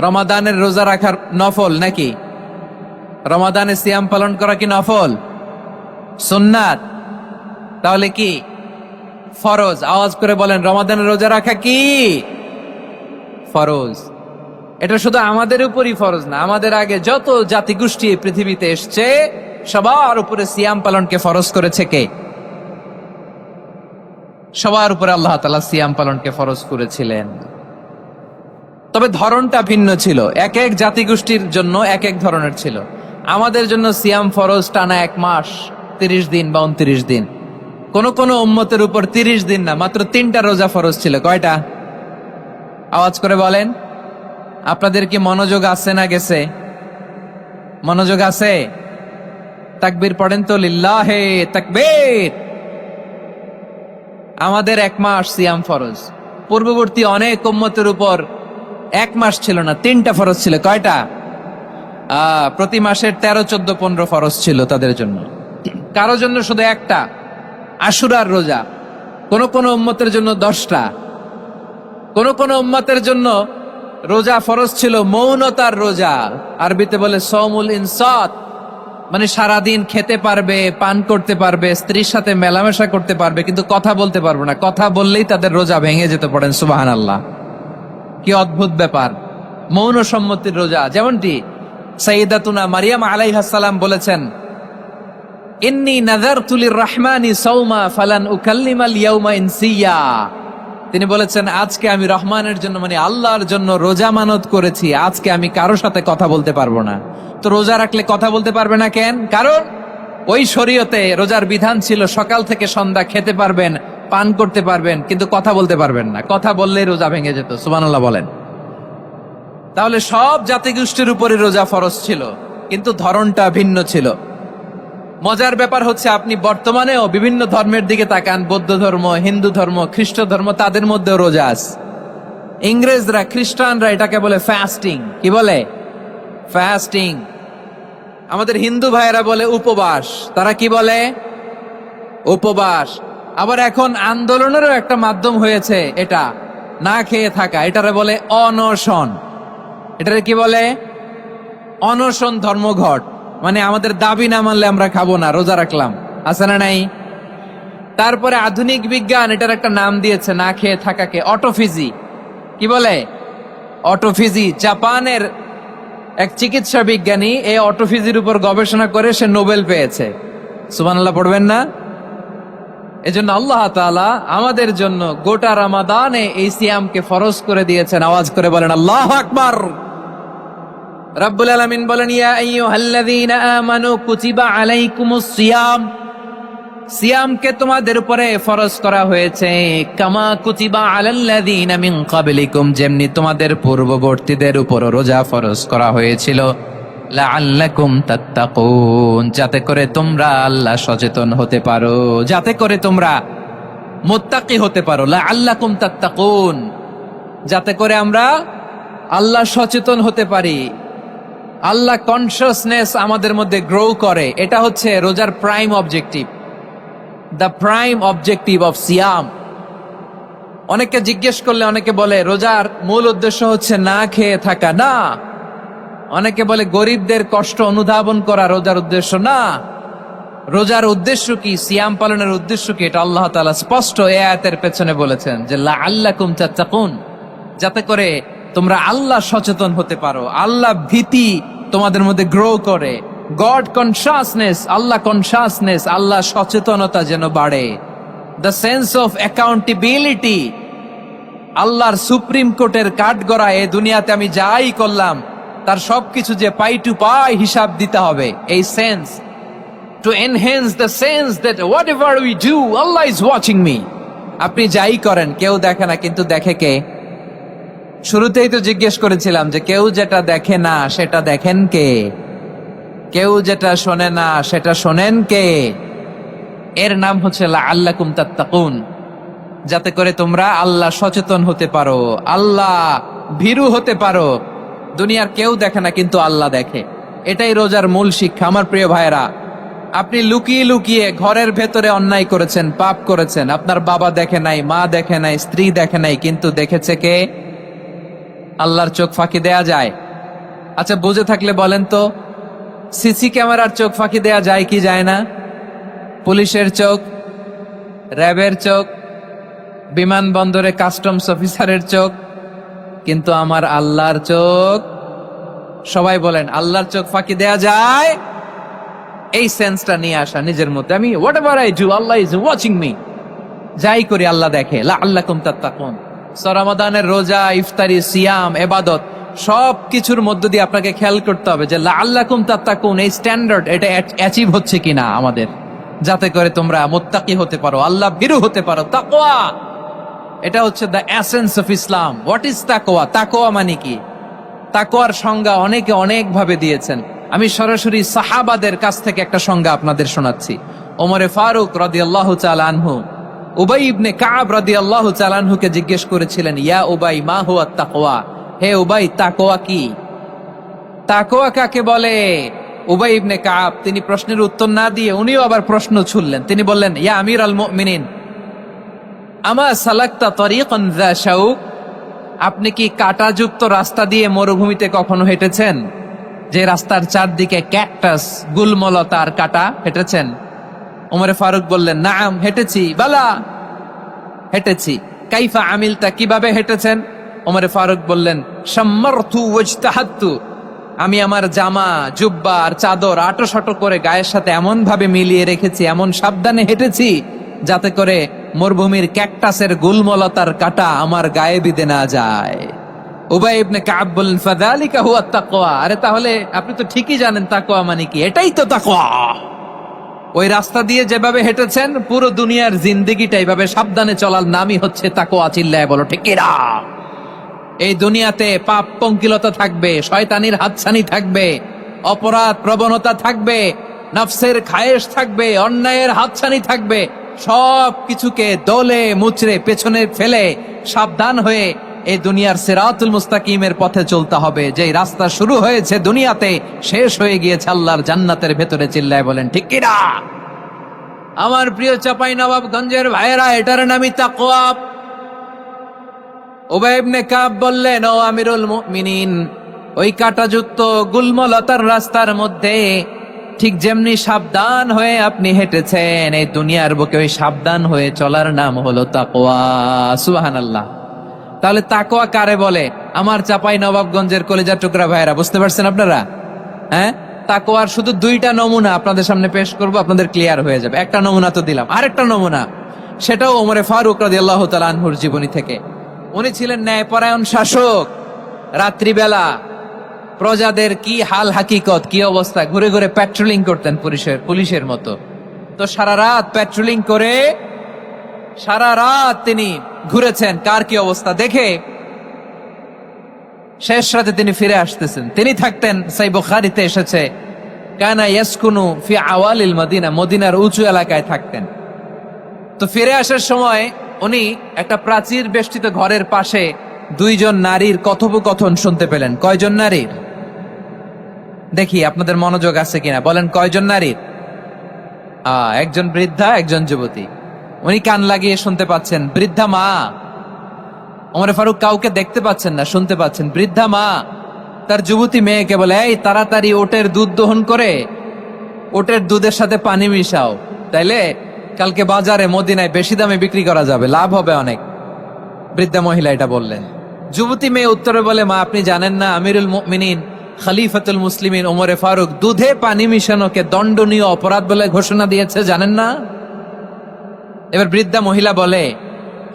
রমাদানের রোজা রাখার নফল নাকি? রমাদানে সিয়াম পালন করা কি নফল? সুন্নাত? তাহলে কি ফরজ? আওয়াজ করে বলেন, রমাদানের রোজা রাখা কি ফরজ? এটা শুধু আমাদের উপরই ফরজ না, আমাদের আগে যত জাতিগোষ্ঠী পৃথিবীতে এসছে সবার উপরে সিয়াম পালনকে ফরজ করেছে কে? সবার উপরে আল্লাহ তাআলা সিয়াম পালনকে ফরজ করেছিলেন। তবে ধরনটা ভিন্ন ছিল, এক এক জাতিগোষ্ঠীর জন্য এক এক ধরনের ছিল। আমাদের জন্য সিয়াম ফরজ টানা 1 মাস 30 দিন বা 29 দিন। কোন কোন উম্মতের উপর 30 দিন না, মাত্র 3টা রোজা ফরজ ছিল। কয়টা? আওয়াজ করে বলেন। আপনাদের কি মনোযোগ আছে না গেছে? মনোযোগ আছে? তাকবীর পড়েন তো, লিল্লাহে তাকবীর। আমাদের 1 মাস সিয়াম ফরজ। পূর্ববর্তী অনেক উম্মতের উপর 1 মাস ছিল না, 3টা ফরজ ছিল। কয়টা? প্রতি মাসের 13, 14, 15 ফরজ ছিল তাদের জন্য। কারো জন্য শুধু একটা, আশুরার রোজা। কোন কোন উম্মতের জন্য 10টা। কোন কোন উম্মতের জন্য রোজা ফরজ ছিল মৌনতার রোজা, আরবিতে বলে সওমুল ইনসাত, মানে সারাদিন খেতে পারবে, পান করতে পারবে, স্ত্রীর সাথে মেলামেশা করতে পারবে, কিন্তু কথা বলতে পারবে না। কথা বললেই তাদের রোজা ভেঙে যেতে। পড়েন সুবহানাল্লাহ। কি অদ্ভুত ব্যাপার! মৌন সম্মতির রোজা। যেমনটি সাইয়্যিদাতুনা মারিয়াম আলাইহাস সালাম বলেছেন, ইন্নী নাযারতু লির-রাহমানি সাওমা ফালান উকাল্লিমাল ইয়াওমা ইনসিয়া। তিনি বলেছেন, আজকে আমি রহমানের জন্য মানে আল্লাহর জন্য রোজা মানত করেছি, আজকে আমি কারোর সাথে কথা বলতে পারবো না। তো রোজা রাখলে কথা বলতে পারবে না কেন? কারণ ওই শরীয়তে রোজার বিধান ছিল সকাল থেকে সন্ধ্যা খেতে পারবেন, পান করতে পারবেন, কিন্তু কথা বলতে পারবেন না। কথা বললেই রোজা ভেঙে যেত। সুবহানাল্লাহ বলেন। তাহলে সব জাতিগোষ্ঠীর উপরে রোজা ফরজ ছিল, কিন্তু ধরনটা ভিন্ন ছিল। মজার ব্যাপার হচ্ছে, আপনি বর্তমানেও বিভিন্ন ধর্মের দিকে তাকান, বৌদ্ধ ধর্ম, হিন্দু ধর্ম, খ্রিস্ট ধর্ম, তাদের মধ্যেও রোজা আছে। ইংরেজরা, খ্রিস্টানরা এটাকে বলে ফাস্টিং। কি বলে? ফাস্টিং। আমাদের হিন্দু ভাইয়েরা বলে উপবাস। তারা কি বলে? উপবাস। আবার এখন আন্দোলনেরও একটা মাধ্যম হয়েছে এটা, না খেয়ে থাকা। এটারে বলে অনশন। এটারে কি বলে? অনশন ধর্মঘট। মানে আমাদের দাবি না মানলে আমরা খাবো না, রোজা রাখলাম। আছে না নাই? তারপরে আধুনিক বিজ্ঞান এটার একটা নাম দিয়েছে না খেয়ে থাকাকে, অটোফিজি। কি বলে? অটোফিজি। জাপানের এক চিকিৎসা বিজ্ঞানী এই অটোফিজির উপর গবেষণা করে সে নোবেল পেয়েছে। সুবহানাল্লাহ পড়বেন না? এজন্য আল্লাহ তাআলা আমাদের জন্য গোটা রমাদানে এই সিয়ামকে ফরজ করে দিয়েছেন। আওয়াজ করে বলেন আল্লাহু আকবার। রব্বুল আলামিন বলেন, ইয়া আইয়ুহাল্লাযীনা আমানু কুতিবা আলাইকুমুস সিয়াম। সিয়ামকে তোমাদের উপরে ফরজ করা হয়েছে, কামা কুতিবা আলাল্লাযীনা মিন ক্বাবলিকুম, যেমনি তোমাদের পূর্ববর্তীদের উপর রোজা ফরজ করা হয়েছিল, লাআল্লাকুম তাত্তাকুন, যাতে করে তোমরা আল্লাহ সচেতন হতে পারো, যাতে করে তোমরা মুত্তাকি হতে পারো। লাআল্লাকুম তাত্তাকুন, যাতে করে আমরা আল্লাহ সচেতন হতে পারি, আল্লাহ কনসিয়াসনেস আমাদের মধ্যে গ্রো করে। এটা হচ্ছে রোজার prime objective, the prime objective of সিয়াম। অনেকে জিজ্ঞেস করলে অনেকে বলে রোজার মূল উদ্দেশ্য হচ্ছে না খেয়ে থাকা। না। অনেকে বলে গরিবদের কষ্ট অনুধাবন করা রোজার উদ্দেশ্য। না। রোজার উদ্দেশ্য কি? সিয়াম পালনের উদ্দেশ্য কি? এটা আল্লাহ তাআলা স্পষ্ট এই আয়াতের পেছনে বলেছেন যে লাআল্লাকুম তাত্তাকুন, যাতে করে তোমরা আল্লাহ সচেতন হতে পারো, আল্লাহ ভীতি তোমাদের মধ্যে গ্রো করে, গড কনসিয়াসনেস, আল্লাহ কনসিয়াসনেস, আল্লাহ সচেতনতা যেন বাড়ে, দ্য সেন্স অফ অ্যাকাউন্টেবিলিটি। আল্লাহর সুপ্রিম কোর্টের কাঠগড়া এই দুনিয়াতে আমি যাই করলাম তার সবকিছু যে পাই টু পাই হিসাব দিতে হবে, এই sense, to enhance the sense that what ever we do Allah is watching me. আপনি যাই করেন কেউ দেখে না, কিন্তু দেখে কে? শুরুতেই তো জিজ্ঞেস করেছিলাম যে কেউ যেটা দেখে না সেটা দেখেন কে? কেউ যেটা শোনে না সেটা শোনেন কে? এর নাম হচ্ছে লাআল্লাকুম তাত্তাকুন, যাতে করে তোমরা আল্লাহ সচেতন হতে পারো, আল্লাহ ভীরু হতে পারো। দুনিয়ার কেউ দেখে না, কিন্তু আল্লাহ দেখে। এটাই রোজার মূল শিক্ষা। আমার প্রিয় ভাইরা, আপনি লুকিয়ে লুকিয়ে ঘরের ভেতরে অন্যায় করেছেন, পাপ করেছেন, আপনার বাবা দেখে নাই, মা দেখে নাই, স্ত্রী দেখে নাই, কিন্তু দেখেছে কে? আল্লাহর চোখ ফাঁকি দেয়া যায়? আচ্ছা, বুঝে থাকলে বলেন তো, সিসি ক্যামেরার চোখ ফাঁকি দেয়া যায় কি যায় না? পুলিশের চোখ, র্যাবের চোখ, বিমানবন্দরে কাস্টমস অফিসারের চোখ, কিন্তু আমার আল্লাহর চোখ? সবাই বলেন, আল্লাহর চোখ ফাঁকি দেয়া যায়? এই সেন্সটা নিয়ে আসা নিজের মধ্যে, আমি what ever I do Allah is watching me, যাই করি আল্লাহ দেখে। লাআল্লাকুম তাত্তাকুন। রমাদানের রোজা, ইফতারি, সিয়াম, ইবাদত সব কিছুর মধ্য দিয়ে আপনাকে খেয়াল করতে হবে যে লাআল্লাকুম তাত্তাকুন এই স্ট্যান্ডার্ড এটা অ্যাচিভ হচ্ছে কিনা আমাদের, যাতে করে তোমরা মুত্তাকি হতে পারো, আল্লাহ ভীরু হতে পারো। তাকওয়া, এটা হচ্ছে the essence of Islam. What is তাকওয়া? তাকওয়া মানে কি? তাকওয়ার সংজ্ঞা অনেকে অনেক ভাবে দিয়েছেন। আমি সরাসরি সাহাবাদের কাছ থেকে একটা সংজ্ঞা আপনাদের শোনাচ্ছি। ওমরে ফারুক রাদিয়াল্লাহু তাআলা আনহু উবাই ইবনে কাব রাদিয়াল্লাহু তাআলা আনহুকে জিজ্ঞেস করেছিলেন, ইয়া উবাই মা হুয়া তাকওয়া? হে উবাই, তাকওয়া কি? তাকওয়া কাকে বলে? উবাই ইবনে কাব তিনি প্রশ্নের উত্তর না দিয়ে উনিও আবার প্রশ্ন ছুড়লেন। তিনি বললেন, ইয়া আমিরাল মুমিনিন, আমা সালাকতা তরিকান যা শাউক? আপনি কি কাঁটাযুক্ত রাস্তা দিয়ে মরুভূমিতে কখনো হেঁটেছেন? যে রাস্তার চারদিকে ক্যাকটাস, গুলমলতার কাঁটা, হেঁটেছেন? ওমরে ফারুক বললেন, নাম, হেঁটেছি। বালা, হেঁটেছি। কাইফা আমিলতা, কিভাবে হেঁটেছেন? ওমরে ফারুক বললেন, শাম্মারতু ওয়াজতাহাদতু, আমি আমার জামা, জুব্বা আর চাদর আটো সাটো করে গায়ের সাথে এমন ভাবে মিলিয়ে রেখেছি, এমন সাবধানে হেঁটেছি যাতে করে মরুভূমির ক্যাকটাসের গুলমলতার কাঁটা আমার গায়ে বিঁধে না যায়। উবাই ইবনে কাব বললেন, ফাযালিকা হুয়া তাকওয়া। আরে তাহলে আপনি তো ঠিকই জানেন তাকওয়া মানে কি, এটাই তো তাকওয়া। ওই রাস্তা দিয়ে যেভাবে হেঁটেছেন, পুরো দুনিয়ার জিন্দেগিটা এইভাবে সাবধানে চলার নামই হচ্ছে তাকওয়া। চিল্লায় বলো ঠিক কিনা? এই দুনিয়াতে পাপ পঙ্কিলতা থাকবে, শয়তানির হাতছানি থাকবে, অপরাধ প্রবণতা থাকবে, নফসের খায়েশ থাকবে, অন্যায়ের হাতছানি থাকবে। সব কিছুকে দলে মুচড়ে পেছনে ফেলে সাবধান হয়ে এই দুনিয়ার সিরাতুল মুস্তাকিমের পথে চলতে হবে। যে রাস্তা শুরু হয়েছে দুনিয়াতে, শেষ হয়ে গিয়েছে আল্লাহর জান্নাতের ভেতরে। চিল্লায় বলেন ঠিক কিনা? আমার প্রিয় চাপাই নবাবগঞ্জের ভাইয়েরা, এটার নামই তাকওয়া। উবাই ইবনে কাব বললেন, ও আমিরুল মুমিনিন, ওই কাঁটাযুক্ত গুলমলতার রাস্তার মধ্যে ঠিক যেমনি সাবধান হয়ে আপনি হেঁটেছেন, এই দুনিয়ার বুকে ওই সাবধান হয়ে চলার নাম হলো তাকওয়া। সুবহানাল্লাহ। তাহলে তাকওয়া কারে বলে? আমার চাপাই নবাবগঞ্জের কলিজার টুকরা ভাইয়েরা, বুঝতে পারছেন আপনারা? হ্যাঁ, তাকওয়ার শুধু দুইটা নমুনা আপনাদের সামনে পেশ করব, আপনাদের ক্লিয়ার হয়ে যাবে। একটা নমুনা তো দিলাম, আরেকটা নমুনা, সেটাও ওমরে ফারুক রাদিয়াল্লাহু তাআলা আনহুর জীবনী থেকে। উনি ছিলেন ন্যায়পরায়ণ শাসক। রাত্রিবেলা প্রজাদের কি হাল হাকিকত, কি অবস্থা, ঘুরে ঘুরে প্যাট্রোলিং করতেন পুলিশের মতো। তো সারা রাত প্যাট্রোলিং করে সারা রাত তিনি ঘুরেছেন কার কি অবস্থা দেখে। শেষ রাতে তিনি ফিরে আসতেছেন। তিনি থাকতেন, সহিহ বুখারীতে এসেছে, কানা ইয়াসকুনু ফি আওয়ালিল মদিনা, মদিনার উঁচু এলাকায় থাকতেন। তো ফিরে আসার সময় উনি একটা প্রাচীর বেষ্টিত ঘরের পাশে দুইজন নারীর কথোপকথন শুনতে পেলেন। কয়জন নারীর? দেখি আপনাদের মনোযোগ আছে কিনা, বলেন কয়জন নারীর? একজন বৃদ্ধা, একজন যুবতী। উনি কান লাগিয়ে শুনতে পাচ্ছেন। বৃদ্ধা মা, ওমরে ফারুক কাউকে দেখতে পাচ্ছেন না, শুনতে পাচ্ছেন। বৃদ্ধা মা তার যুবতী মেয়েকে বলে, এই তাড়াতাড়ি ওটের দুধ দহন করে ওটের দুধের সাথে পানি মিশাও, তাইলে কালকে বাজারে মদিনায় বেশি দামে বিক্রি করা যাবে, লাভ হবে অনেক। বৃদ্ধা মহিলা এটা বললেন। যুবতী মেয়ে উত্তরে বলে, মা আপনি জানেন না আমিরুল মুমিনিন খলিফাতুল মুসলিমিন ওমরে ফারুক দুধে পানি মিশানোকে দণ্ডনীয় অপরাধ বলে ঘোষণা দিয়েছে, জানেন না? এবার বৃদ্ধা মহিলা বলে,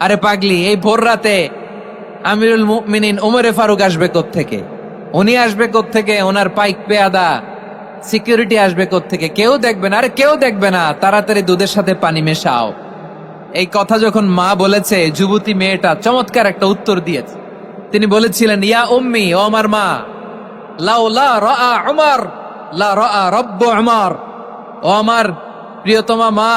আরে পাগলি, এই ভোর রাতে আমিরুল মুমিনিন ওমরে ফারুক আসবে কোত্থেকে? উনি আসবে কোত্থেকে? ওনার পাইক পেয়াদা সিকিউরিটি আসবে কোত্থেকে? কেউ দেখবে না। আরে কেউ দেখবে না, তাড়াতাড়ি দুধের সাথে পানি মেশাও। এই কথা যখন মা বলেছে, যুবতী মেয়েটা চমৎকার একটা উত্তর দিয়েছে। তিনি বলেছিলেন, ইয়া উম্মি, ও আমার মা, লাউলা রাআ উমর লা রাআ রব্বু উমর। ও আমার প্রিয়তমা মা,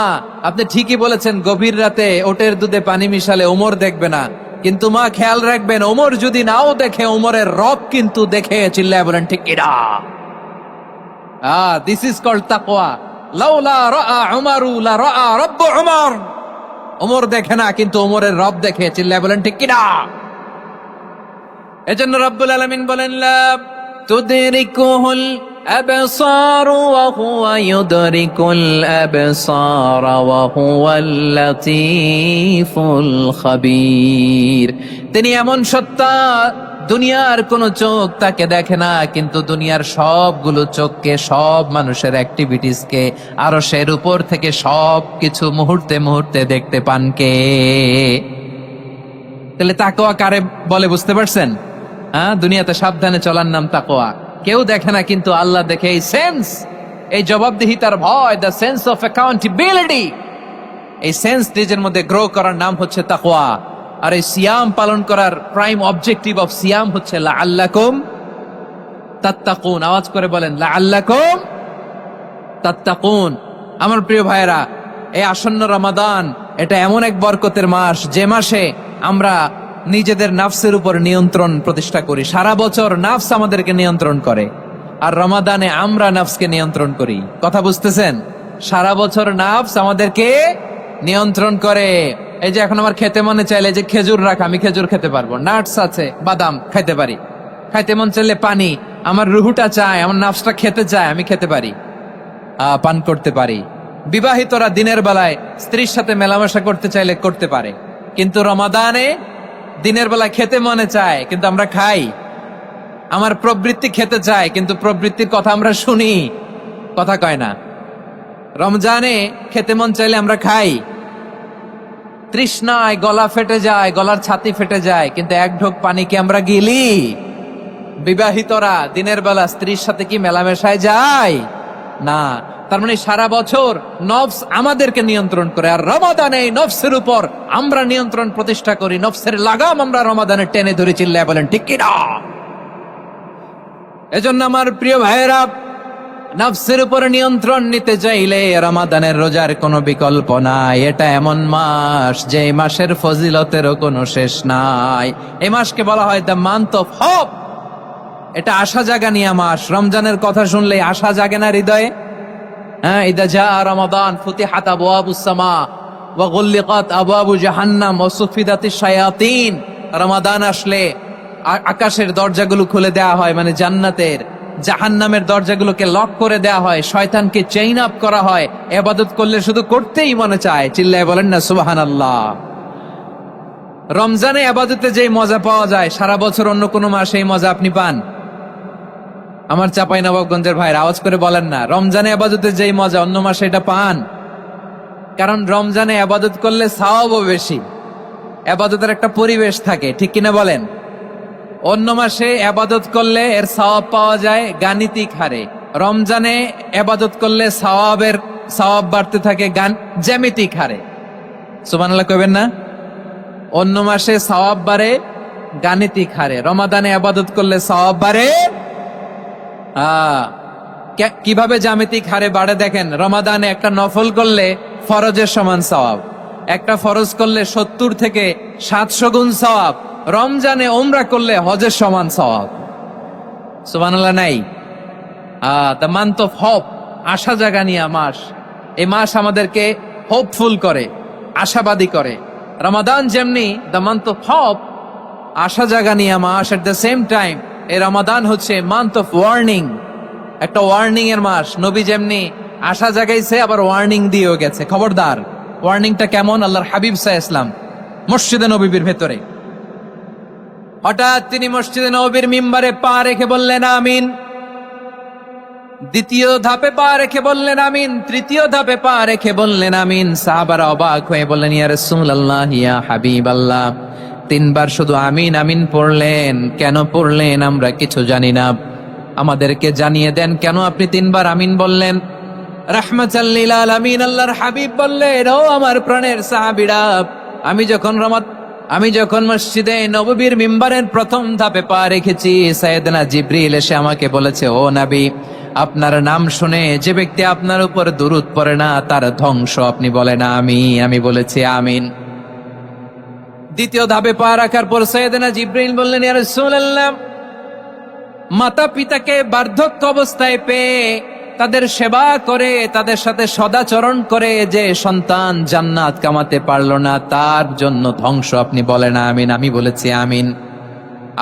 আপনি ঠিকই বলেছেন, গভীর রাতে ওটের দুধে পানি মিশালে ওমর দেখবে না, কিন্তু মা খেয়াল রাখবেন, ওমর যদি নাও দেখে, ওমরের রব কিন্তু দেখে। চিল্লায় বলেন ঠিক কিনা? দিস ইজ কল্ড তাকওয়া। লাউলা রাআ উমরু লা রাআ রব্বু উমর। ওমর দেখে না, কিন্তু ওমরের রব দেখে। চিল্লায় বলেন ঠিক কিনা? এজন্য রব্বুল আলামিন বলেন, লা তুদরিকুহুল আবসার ওয়া হুয়া ইউদরিকুল আবসার ওয়া হুয়াল লাতীফুল খাবীর। তিনি এমন সত্তা, দুনিয়ার কোন চোখ তাকে দেখে না, কিন্তু দুনিয়ার সবগুলো চোখকে, সব মানুষের অ্যাক্টিভিটিসকে আরশের উপর থেকে সব কিছু মুহূর্তে মুহূর্তে দেখতে পান কে? তাহলে তাকওয়া কারে বলে বুঝতে পারছেন? দুনিয়াতে সাবধানে চলার নাম তাকওয়া। কেউ দেখে না, কিন্তু আল্লাহ দেখে। এই সেন্স, এই জবাবদিহিতার ভয়, দ্য সেন্স অফ অ্যাকাউন্টেবিলিটি, এই সেন্স নিজের মধ্যে গ্রো করার নাম হচ্ছে তাকওয়া। আর এই সিয়াম পালন করার প্রাইম অবজেক্টিভ অফ সিয়াম হচ্ছে লাআল্লাকুম তাত্তাকুন। আওয়াজ করে বলেন, লাআল্লাকুম তাত্তাকুন। আমার প্রিয় ভাইয়েরা, এই আসন্ন রমাদান, এটা এমন এক বরকতের মাস, যে মাসে আমরা নিজেদের নাফসের উপর নিয়ন্ত্রণ প্রতিষ্ঠা করি। সারা বছর নাফস আমাদেরকে নিয়ন্ত্রণ করে, আর রমাদানে আমরা নাফসকে নিয়ন্ত্রণ করি। কথা বুঝতেছেন? সারা বছর নাফস আমাদেরকে নিয়ন্ত্রণ করে। এই যে এখন আমার খেতে মনে চাইলে যে খেজুর রাখ, আমি খেজুর খেতে পারবো, নাটস আছে, বাদাম খাইতে পারি। খাইতে মন চাইলে পানি, আমার রুহুটা চায়, আমার নাফসটা খেতে চায়, আমি খেতে পারি, পান করতে পারি। বিবাহিতরা দিনের বেলায় স্ত্রীর সাথে মেলামেশা করতে চাইলে করতে পারে, কিন্তু রমাদানে দিনের বেলায় খেতে মনে চায়, কিন্তু আমরা খাই। আমার প্রবৃত্তি খেতে চায়, কিন্তু প্রবৃত্তির কথা আমরা শুনি, কথা কয় না। রমজানে খেতে মন চাইলে আমরা খাই, তৃষ্ণায় গলা ফেটে যায়, গলার ছাতি ফেটে যায়, কিন্তু এক ঢোক পানি কি আমরা গিলি? বিবাহিতরা দিনের বেলা স্ত্রীর সাথে কি মেলামেশায় যায় না? তার মানে সারা বছর নফস আমাদেরকে নিয়ন্ত্রণ করে, আর রমাদানে এই নফসের উপর আমরা নিয়ন্ত্রণ প্রতিষ্ঠা করি। নফসের লাগাম আমরা রমাদানে টেনে ধরে, চিল্লায় বলেন ঠিক কি না? এজন্য আমার প্রিয় ভাইয়েরা, নফসের উপর নিয়ন্ত্রণ নিতে চাইলে রমাদানের রোজার কোনো বিকল্প নাই। এটা এমন মাস যে এই মাসের ফজিলতেরও কোনো শেষ নাই। এই মাসকে বলা হয় দ্য মান্থ অফ হোপ। এটা আশা জাগানিয়া মাস। রমজানের কথা শুনলে আশা জাগে না হৃদয়ে? হ্যাঁ, ইদা জা রমাদান ফুতিহাত আবওয়াবুস সামা ওয়া গুল্লিকাত আবওয়াবু জাহান্নাম ওয়া সুফিদাতিশ শায়াতিন। রমাদান আসলে আকাশের দরজাগুলো খুলে দেয়া হয়, মানে জান্নাতের। জাহান্নামের দরজাগুলোকে লক করে দেয়া হয়, শয়তানকে চেইন আপ করা হয়। ইবাদত করলে শুধু করতেই মনে চায়, চিল্লায় বলেন না সুবহানাল্লাহ। রমজানে ইবাদতে যেই মজা পাওয়া যায়, সারা বছর অন্য কোনো মাসে এই মজা আপনি পান? আমার চাঁপাইনবাবগঞ্জের ভাইরা আওয়াজ করে বলেন না, রমজানে ইবাদতে যেই মজা অন্য মাসে এটা পান? কারণ রমজানে ইবাদত করলে সওয়াবও বেশি, ইবাদতের একটা পরিবেশ থাকে, ঠিক কিনা বলেন? অন্য মাসে ইবাদত করলে এর সওয়াব পাওয়া যায় গাণিতিক হারে, রমজানে ইবাদত করলে সওয়াব বাড়তে থাকে জ্যামিতিক হারে। সুবহানাল্লাহ কইবেন না? অন্য মাসে সওয়াব বাড়ে গাণিতিক হারে, রমাদানে ইবাদত করলে সওয়াব বাড়ে কিভাবে জ্যামিতিক হারে বাড়ে দেখেন। রমাদানে একটা নফল করলে ফরজের সমান সওয়াব, একটা ফরজ করলে 70 থেকে 700 গুণ সওয়াব। রমজানে উমরা করলে হজের সমান সওয়াব। সুবহানাল্লাহ নাই? দ্য মান্থ অফ হোপ, আশা জাগানিয়া মাস। এই মাস আমাদেরকে হোপফুল করে, আশাবাদী করে। রমাদান যেমনি দ্য মান্থ অফ হোপ, আশা জাগানিয়া মাস, এট দ্য সেম টাইম এই রমাদান হচ্ছে মান্থ অফ ওয়ার্নিং, একটা ওয়ার্নিং এর মাস। নবী যেমনি আশা জাগাইছে, আবার ওয়ার্নিং দিয়েও গেছে, খবরদার। ওয়ার্নিংটা কেমন? আল্লাহর হাবিব সাল্লাল্লাহু আলাইহি ওয়াসাল্লাম মসজিদে নববীর ভেতরে হঠাৎ তিনি মসজিদে নববীর মিম্বারে পা রেখে বললেন আমিন। দ্বিতীয় ধাপে পা রেখে বললেন আমিন, তৃতীয় ধাপে পা রেখে বললেন আমিন। সাহাবারা অবাক হয়ে বললেন ইয়া রাসূলুল্লাহ, ইয়া হাবিবাল্লাহ, 3 বার শুধু আমিন আমিন পড়লেন, কেন পড়লেন আমরা কিছু জানি না, আমাদেরকে জানিয়ে দেন কেন আপনি 3 বার আমিন বললেন। রাহমাতাল লিল আলামিন আল্লাহর হাবিব বললেন, ও আমার প্রাণের সাহাবীরা, আমি যখন মসজিদে নববীর মিম্বারের প্রথম ধাপে পা রেখেছি, সাইয়েদনা জিবরিল এসে আমাকে বলেছে, ও নবী, আপনার নাম শুনে যে ব্যক্তি আপনার উপর দুরূদ পড়ে না তার ধ্বংস আপনি বলেন আমি বলেছি আমিন। দ্বিতীয় ধাপে পা রাখার পর সাইয়েদনা জিবরিল বললেন, ইয়া রাসূলুল্লাহ, মাতা পিতাকে বার্ধক্য অবস্থায় পেয়ে তাদের সেবা করে, তাদের সাথে সদাচরণ করে যে সন্তান জান্নাত কামাতে পারলো না, তার জন্য ধ্বংস আপনি বলেন আমিন। আমি বলেছি আমিন।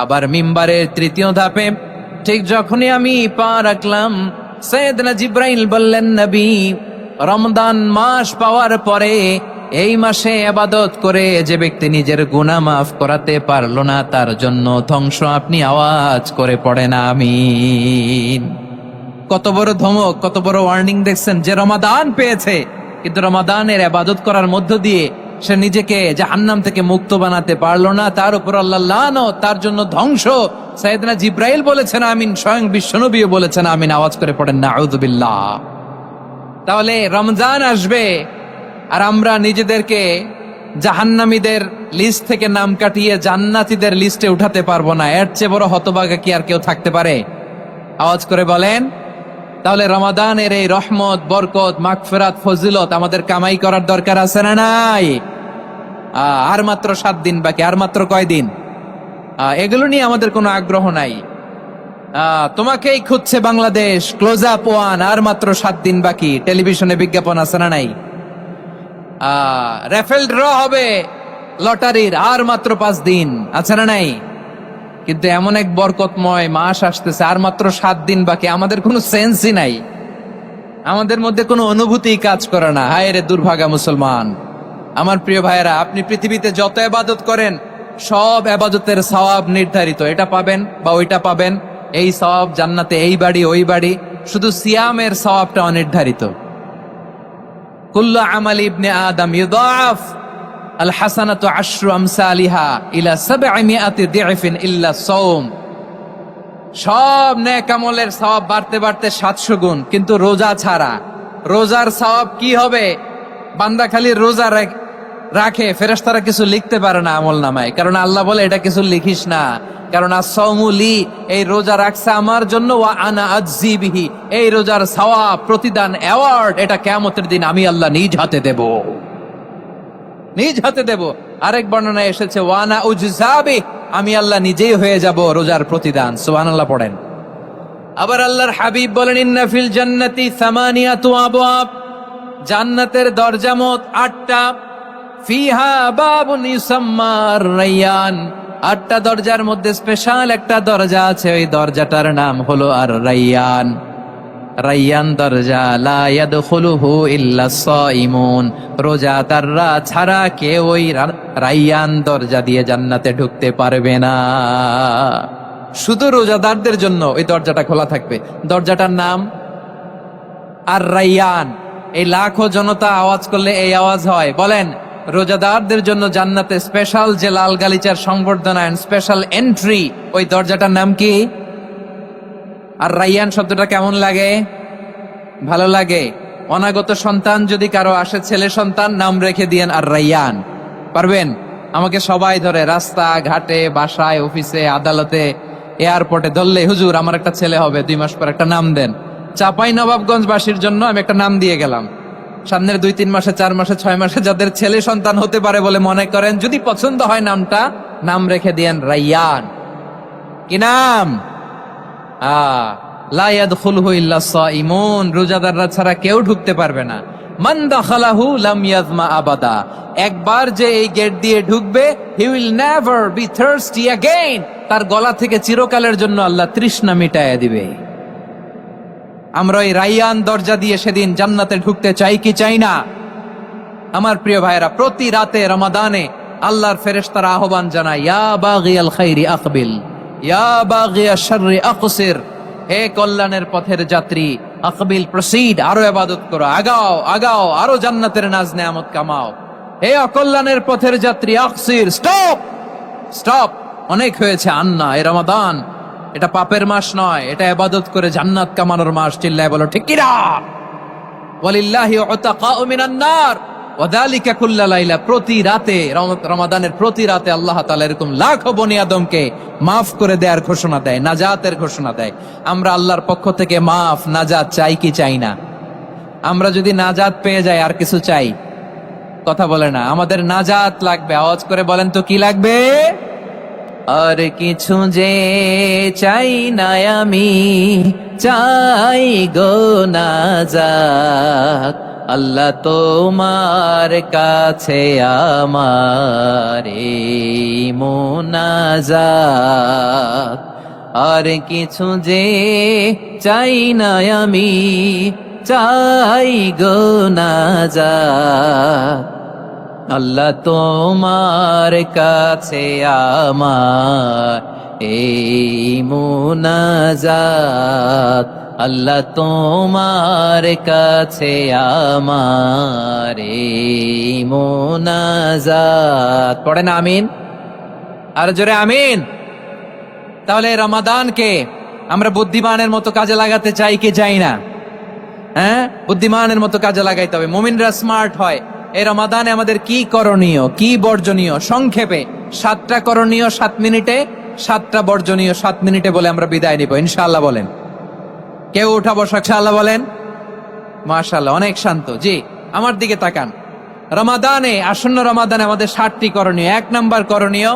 আবার মিম্বারের তৃতীয় ধাপে ঠিক যখনই আমি পা রাখলাম, সাইয়েদনা জিবরাইল বললেন, নবী, রমজান মাস পাওয়ার পরে এই মাসে ইবাদত করে যে ব্যক্তি নিজের গুনাহ মাফ করাতে পারলো না, তার জন্য ধ্বংস আপনি আওয়াজ করে পড়েন আমিন। কত বড় ধমক, কত বড় ওয়ার্নিং দেখছেন। যে রমাদান পেয়েছে, কিন্তু রমাদানের ইবাদত করার মধ্য দিয়ে সে নিজেকে জাহান্নাম থেকে মুক্ত বানাতে পারলো না, তার উপর আল্লাহ লানত, তার জন্য ধ্বংস। সাইয়েদনা জিবরাইল বলেছেন আমিন, স্বয়ং বিশ্বনবীও বলেছেন আমিন। আওয়াজ করে পড়েন নাউযু বিল্লাহ। তাহলে রমজান আসবে আর আমরা নিজেদেরকে জাহান্নামীদের লিস্ট থেকে নাম কাটিয়ে জান্নাতীদের লিস্টে উঠাতে পারবো না। এর চেয়ে বড় হতভাগা কি আর কেউ থাকতে পারে? আওয়াজ করে বলেন। তাহলে রমাদানের এই রহমত, বরকত, মাগফিরাত, ফজিলত আমাদের কামাই করার দরকার আছে না নাই? আর মাত্র 7 দিন বাকি। আর মাত্র কয়দিন? এগুলো নিয়ে আমাদের কোনো আগ্রহ নাই। তোমাকেই খুঁজছে বাংলাদেশ, ক্লোজ আপ ওয়ান, আর মাত্র 7 দিন বাকি। টেলিভিশনে বিজ্ঞাপন আছে না নাই? রেফেল ড্র হবে লটারির, আর মাত্র 5 দিন, আছে না নাই? কিন্তু এমন এক বরকতময় মাস আসতেছে, আর মাত্র 7 দিন বাকি। আমাদের কোনো সেন্সই নাই, আমাদের মধ্যে কোনো অনুভূতি কাজ করে না। হায় রে দুর্ভাগা মুসলমান। আমার প্রিয় ভাইয়েরা, আপনি পৃথিবীতে যত ইবাদত করেন, সব ইবাদতের সওয়াব নির্ধারিত। এটা পাবেন বা ওইটা পাবেন, এই সওয়াব জান্নাতে, এই বাড়ি ওই বাড়ি। শুধু সিয়ামের সওয়াবটা অনির্ধারিত। কুল্লু আমালি ইবনে আদম ইউদাফ আল হাসানাতু আশরু আমসালিহা ইলা 700 দি'ফিন ইল্লা সাওম। সব নেক আমলের সওয়াব বাড়তে বাড়তে 700 গুণ, কিন্তু রোজা ছাড়া। রোজার সওয়াব কি হবে? বান্দা খালি রোজা রাখে, ফেরেশতারা কিছু লিখতে পারে না আমল নামায়, কারণ আল্লাহ বলে এটা কিছু লিখিস না, কারণ as-সাওমু লি, এই রোজা রাখছে আমার জন্য, ওয়া আনা আজজি বিহি, এই রোজার সওয়াব, প্রতিদান, অ্যাওয়ার্ড, এটা কিয়ামতের দিন আমি আল্লাহ নিজ হাতে দেব, নিজ হাতে দেব। আরেক বর্ণনায় এসেছে ওয়া আনা উজজা বিহি, আমি আল্লাহ নিজেই হয়ে যাব রোজার প্রতিদান। সুবহানাল্লাহ পড়েন। আবার আল্লাহর হাবিব বলেন ইন্না ফিল জান্নাতি সামানিয়াতু আবওয়াব, জান্নাতের দরজা মোট 8টা। ফিহা বাবুন ইউসাম্মা আর-রায়্যান, 8টা দরজার মধ্যে স্পেশাল একটা দরজা আছে, ওই দরজাটার নাম হলো আর-রায়্যান। রায়্যান দরজা, লা ইয়াদখুলুহু ইল্লা সাইমুন, রোজাদাররা ছাড়া কেউ ওই রায়্যান দরজা দিয়ে জান্নাতে ঢুকতে পারবে না। শুধু রোজাদারদের জন্য ওই দরজাটা খোলা থাকবে। দরজাটার নাম আর-রায়্যান। এই লাখো জনতা আওয়াজ করলে এই আওয়াজ হয়, বলেন রোজাদারদের জন্য জান্নাতে স্পেশাল যে লাল গালিচার সংবর্ধনা, স্পেশাল এন্ট্রি, ওই দরজাটার নাম কি? আর রায়্যান শব্দটা কেমন লাগে? ভালো লাগে। অনাগত সন্তান যদি কারো আসে, ছেলে সন্তান, নাম রেখে দিয়েন আর রায়্যান। পারবেন? আমাকে সবাই ধরে রাস্তা ঘাটে, বাসায়, অফিসে, আদালতে, এয়ারপোর্টে ধরলে, হুজুর আমার একটা ছেলে হবে 2 মাস পর, একটা নাম দেন। চাপাই নবাবগঞ্জবাসীর জন্য আমি একটা নাম দিয়ে গেলাম। সামনের 2-3 মাসে, 4 মাসে, 6 মাসে যাদের ছেলে সন্তান হতে পারে বলে মনে করেন, যদি পছন্দ হয় নামটা, নাম রেখে দিয়েন রায়্যান। কি নাম? লা ইয়াদখুলহু ইল্লা সাইমুন, রোজাদাররা ছাড়া কেউ ঢুকতে পারবে না। মান দাখালাহু লাম ইয়াজমা আবাদা, একবার যে এই গেট দিয়ে ঢুকবে, he will never be thirsty again, তার গলা থেকে চিরকালের জন্য আল্লাহ তৃষ্ণা মিটায়া দিবে। আমরা ওই রায়্যান দরজা দিয়ে সেদিন জান্নাতে ঢুকতে চাই কি চাই না? আমার প্রিয় ভাইরা, প্রতি রাতে রমাদানে আল্লাহর ফেরেশতারা আহ্বান জানায়, ইয়া বাগিয়াল খাইরি আকবিল, ইয়া বাগিয়াশ শাররি আকসির, হে কল্যাণের পথের যাত্রী, আকবিল, প্রসিড, আরো ইবাদত করো, আগাও আগাও, আরো জান্নাতের নাজ নেয়ামত কামাও। হে অকল্যাণের পথের যাত্রী, আকসির, স্টপ স্টপ, অনেক হয়েছে। আন্না, এ রমাদান, এটা পাপের মাস নয়, এটা ইবাদত করে জান্নাত কামানোর মাস। চিল্লায় বলো ঠিক কিনা? ওয়ালিল্লাহি উতাকাউ মিনান নার ওয়া যালিকা কুল্লা লাইলা, প্রতি রাতে, রমাদানের প্রতি রাতে আল্লাহ তাআলা এরকম লাখো বনি আদমকে মাফ করে দেওয়ার ঘোষণা দেয়, নাজাতের ঘোষণা দেয়। আমরা আল্লাহর পক্ষ থেকে মাফ, নাজাত চাই কি চাই না? আমরা যদি নাজাত পেয়ে যাই, আর কিছু চাই? কথা বলে না। আমাদের নাজাত লাগবে। আওয়াজ করে বলেন তো কি লাগবে? আর কিছু যে চাই না আমি, চাই গো নাজাত, আল্লাহ তোমার কাছে আমার এই মুনাজাত। আর কিছু যে চাই না আমি, চাই গো নাজাত, আল্লাহ তোমার কাছে আমার এই মুনাজাত, আল্লাহ তোমার কাছে আমার এই মুনাজাত। পড়েন আমিন, আর জোরে আমিন। তাহলে রমাদানকে আমরা বুদ্ধিমানের মতো কাজে লাগাতে চাই কি চাই না? হ্যাঁ, বুদ্ধিমানের মতো কাজে লাগাইতে হবে। মুমিনরা স্মার্ট হয়। এই রমাদানে আমাদের কি করণীয়, কি বর্জনীয়? সংক্ষেপে 7টা করণীয় 7 মিনিটে, 7টা বর্জনীয় 7 মিনিটে বলে আমরা বিদায় নিব ইনশাআল্লাহ। বলেন, কেউ উঠা বসা ইনশাআল্লাহ বলেন। মাশাআল্লাহ, অনেক শান্ত। জি, আমার দিকে তাকান। রমাদানে, আসন্ন রমাদানে আমাদের 7টি করণীয়। 1 নাম্বার করণীয়,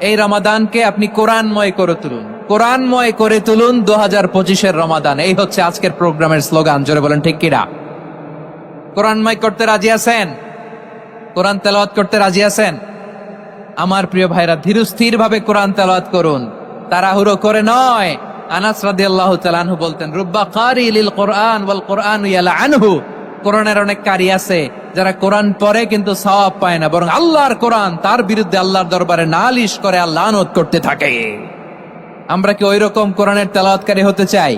এই রমাদানকে আপনি কোরআনময় করে তুলুন। কোরআনময় করে তুলুন 2025-এর রমাদান। এই হচ্ছে আজকের প্রোগ্রামের স্লোগান। জোরে বলেন ঠিক কিনা? কোরআনময় করতে রাজি আছেন? কোরআন তেলাওয়াত করতে রাজি আছেন? আমার প্রিয় ভাইরা, ধীরস্থির ভাবে কোরআন তেলাওয়াত করুন, তাড়াহুড়ো করে নয়। আনাস রাদিয়াল্লাহু তাআলা আনহু বলতেন, রুব্বা কারি লিল কোরআন ওয়াল কোরআনু ইয়ালআনহু, কোরআনের অনেক কারি আছে যারা কোরআন পড়ে কিন্তু সওয়াব পায় না, বরং আল্লাহর কোরআন তার বিরুদ্ধে আল্লাহর দরবারে নালিশ করে আর লানত করতে থাকে। আমরা কি ওইরকম কোরআনের তেলাওয়াতকারী হতে চাই?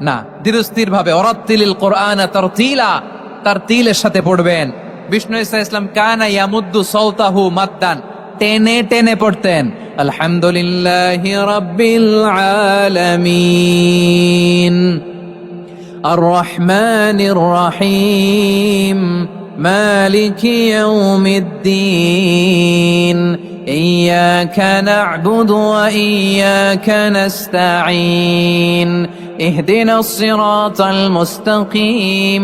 না। ধীরস্থির ভাবে, ওরাত্তিলিল কোরআন তারতিলা, তারতিলের সাথে পড়বেন। বিষ্ণু ইসা ইসলাম কানা ইয়ামুদ্দু সাওতাহু মাদ্দান, টেনে টেনে পড়তেন আলহামদুলিল্লাহি রাব্বিল আলামিন আর রহমানির রহিম মালিকি ইয়াউমিদ্দিন ইয়্যাকা না'বুদু ওয়া ইয়্যাকা নাস্তাঈন ইহদিনাস সিরাতাল মুস্তাকিম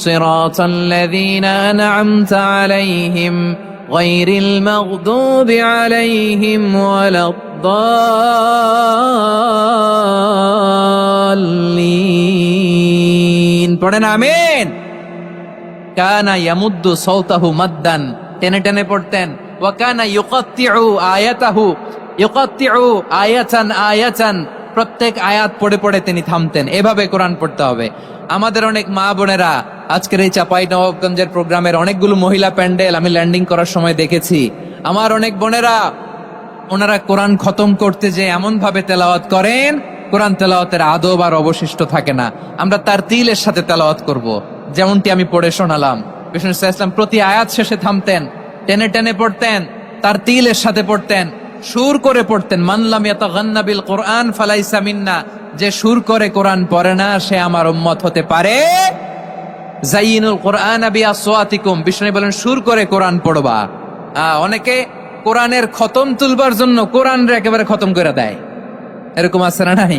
সিরাতাল লাযীনা আন'আমতা আলাইহিম গায়রিল মাগদুবি আলাইহিম ওয়ালাদ-দাল্লিন। পড়েন আমিন। কানা ইয়ামুদ্দু সাওতাহু মাদ্দান, টেনে টেনে পড়তেন। ওয়া কানা ইউকাত্তিউ আয়াতাহু, ইউকাত্তিউ আয়াতান আয়াতান, প্রত্যেক আয়াত পড়ে পড়ে তিনি থামতেন। এভাবে কোরআন পড়তে হবে। আমাদের অনেক মা বোনেরা আজকের এই চাঁপাইনবাবগঞ্জের প্রোগ্রামের অনেকগুলো মহিলা প্যান্ডেল আমি ল্যান্ডিং করার সময় দেখেছি। আমার অনেক বোনেরা ওনারা কোরআন খতম করতে যে এমন ভাবে তেলাওয়াত করেন, কোরআন তেলাওয়াতের আদব আর অবশিষ্ট থাকে না। আমরা তার তিলের সাথে তেলাওয়াত করব, যেমনটি আমি পড়ে শোনালাম। বিষ্ণু ইসলাম প্রতি আয়াত শেষে থামতেন, টেনে টেনে পড়তেন, তার তিলের সাথে পড়তেন, সুর করে পড়তেন। মান লাম ইয়াতাগান্না বিল কোরআন ফালাইসা মিন্না, যে সুর করে কোরআন পড়ে না সে আমার উম্মত হতে পারে। যায়িনুল কোরআন বিআসওয়াতিকুম, বিষ্ণু বলেন সুর করে কোরআন পড়বা। অনেকে কোরআনের খতম তুলবার জন্য কোরআনরে একেবারে খতম করে দেয়, এরকম আছে না নাই?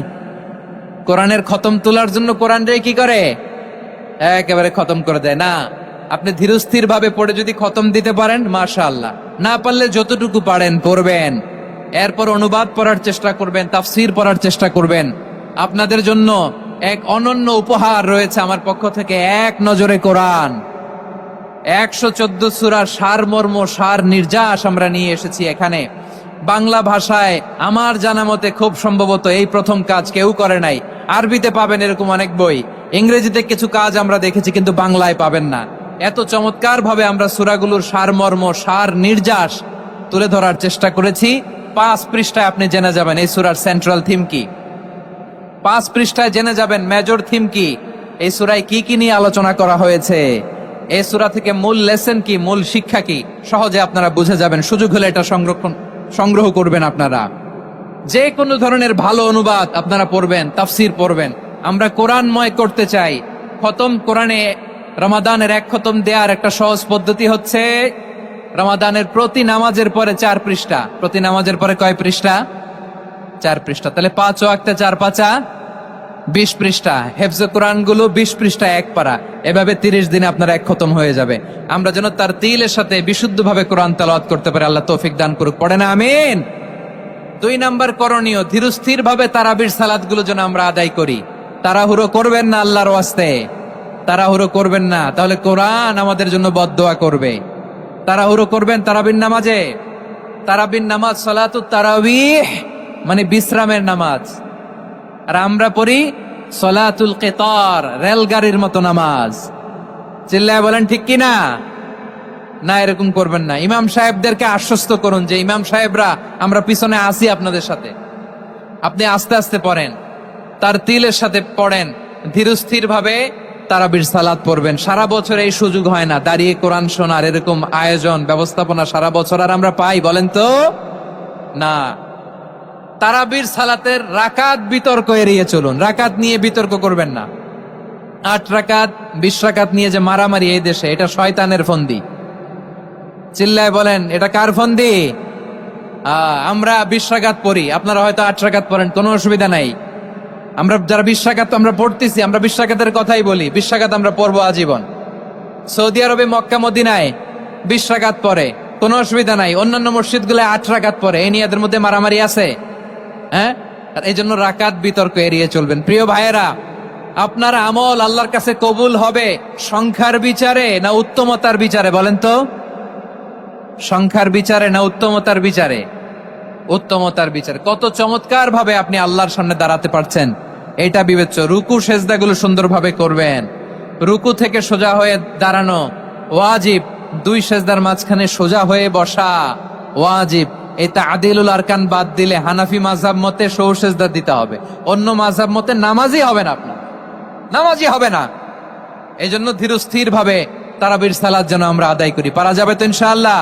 কোরআনের খতম তোলার জন্য কোরআনরে কি করে? একেবারে খতম করে দেয় না। আপনি ধীরস্থির ভাবে পড়ে যদি খতম দিতে পারেন মাশাআল্লাহ, না পারলে যতটুকু পারেন পড়বেন, এরপর অনুবাদ পড়ার চেষ্টা করবেন, তাফসীর পড়ার চেষ্টা করবেন। আপনাদের জন্য এক অনন্য উপহার রয়েছে আমার পক্ষ থেকে, এক নজরে কোরআন 114 সূরার সারমর্ম, সার নির্যাস আমরা নিয়ে এসেছি এখানে বাংলা ভাষায়। আমার জানা মতে খুব সম্ভবত এই প্রথম কাজ কেউ করে নাই। আরবিতে পাবেন এরকম অনেক বই, ইংরেজিতে কিছু কাজ আমরা দেখেছি, কিন্তু বাংলায় পাবেন না। এত চমৎকার ভাবে আমরা সূরাগুলোর সারমর্ম, সার নির্যাস তুলে ধরার চেষ্টা করেছি। 5 পৃষ্ঠায় আপনি জেনে যাবেন এই সূরার সেন্ট্রাল থিম কি। 5 পৃষ্ঠায় জেনে যাবেন মেজর থিম কি, এই সূরায় কি কি নিয়ে আলোচনা করা হয়েছে, এই সূরা থেকে মূল লেসন কি, মূল শিক্ষা কি, সহজে আপনারা বুঝে যাবেন। সুযোগ হলে এটা সংগ্রহ করবেন। আপনারা যে কোনো ধরনের ভালো অনুবাদ আপনারা পড়বেন, তাফসীর পড়বেন। আমরা কোরআনময় করতে চাই। খতম কোরআনে রমাদানের 1 খতম দেওয়ার একটা সহজ পদ্ধতি হচ্ছে রমাদানের প্রতি নামাজের পরে 4 পৃষ্ঠা। প্রতি নামাজের পরে কয় পৃষ্ঠা? 4 পৃষ্ঠা। তাহলে 5 ওয়াক্তে 4 পাঁচা 20 পৃষ্ঠা। হেফজে কোরআন গুলো 20 পৃষ্ঠা, 1 পারা। এভাবে 30 দিনে আপনার 1 খতম হয়ে যাবে। আমরা যেন তার তিলের সাথে বিশুদ্ধভাবে কোরআন তেলাওয়াত করতে পারি। আল্লাহ তৌফিক দান করুক। পড়ে না আমিন। 2 নাম্বার করণীয়, ধীরস্থির ভাবে তারাবির সালাত গুলো যেন আমরা আদায় করি। তাড়াহুড়ো করবেন না আল্লাহর ওয়াস্তে, তাড়াহুড়ো করবেন না, তাহলে কোরআন আমাদের জন্য বদদোয়া করবে। তাড়াহুড়ো করবেন তারাবির নামাজে। তারাবির নামাজ সালাতুত তারাবিহ মানে বিশ্রামের নামাজ, আর আমরা পড়ি সালাতুল কিতার, রেলগাড়ির মতো নামাজ। চিল্লায় বলেন ঠিক কিনা? না, এরকম করবেন না। ইমাম সাহেবদেরকে আশ্বস্ত করুন যে ইমাম সাহেবরা আমরা পিছনে আসি আপনাদের সাথে, আপনি আস্তে আস্তে পড়েন, তার তিলের সাথে পড়েন, ধীরস্থির ভাবে তারাবির সালাত পড়বেন। সারা বছর এই সুযোগ হয় না, দাঁড়িয়ে কোরআন শোনার এরকম আয়োজন ব্যবস্থাপনা সারা বছর আর আমরা পাই বলেন তো? না। তারাবির সালাতের রাকাত বিতর্ক এড়িয়ে চলুন। রাকাত নিয়ে বিতর্ক করবেন না। 8 রাকাত 20 রাকাত নিয়ে যে মারামারি এই দেশে, এটা শয়তানের ফন্দি। চিল্লায় বলেন এটা কার ফন্দি? আমরা 20 রাকাত পড়ি, আপনারা হয়তো 8 রাকাত পড়েন, কোনো অসুবিধা নাই। আমরা যারা 20 রাকাত আমরা পড়তেছি, আমরা 20 রাকাতের কথাই বলি। 20 রাকাত আমরা পড়বো আজীবন। সৌদি আরবে মক্কা মদিনায় 20 রাকাত পড়ে, কোনো অসুবিধা নাই। অন্যান্য মসজিদ গুলো 8 রাকাত পড়ে, এই নিয়ে এদের মধ্যে মারামারি আছে? হ্যাঁ, এই জন্য রাকাত বিতর্ক এড়িয়ে চলবেন। প্রিয় ভাইয়েরা, আপনার আমল আল্লাহর কাছে কবুল হবে সংখ্যার বিচারে না উত্তমতার বিচারে? বলেন তো, সংখ্যার বিচারে না উত্তমতার বিচারে? উত্তমতার বিচারে। কত চমৎকার ভাবে আপনি আল্লাহর সামনে দাঁড়াতে পারছেন এটা বিবেচ্য। রুকু সেজদাগুলো সুন্দরভাবে করবেন। রুকু থেকে সোজা হয়ে দাঁড়ানো ওয়াজিব, 2 সেজদার মাঝখানে সোজা হয়ে বসা ওয়াজিব। এই তা'দিলুল আরকান বাদ দিলে হানাফি মাযহাব মতে সৌ সেজদা দিতে হবে, অন্য মাযহাব মতে নামাজই হবে না, আপনার নামাজই হবে না। এই জন্য ধীরস্থির ভাবে তারাবির সালাত যেন আমরা আদায় করি। পারা যাবে তো ইনশাআল্লাহ?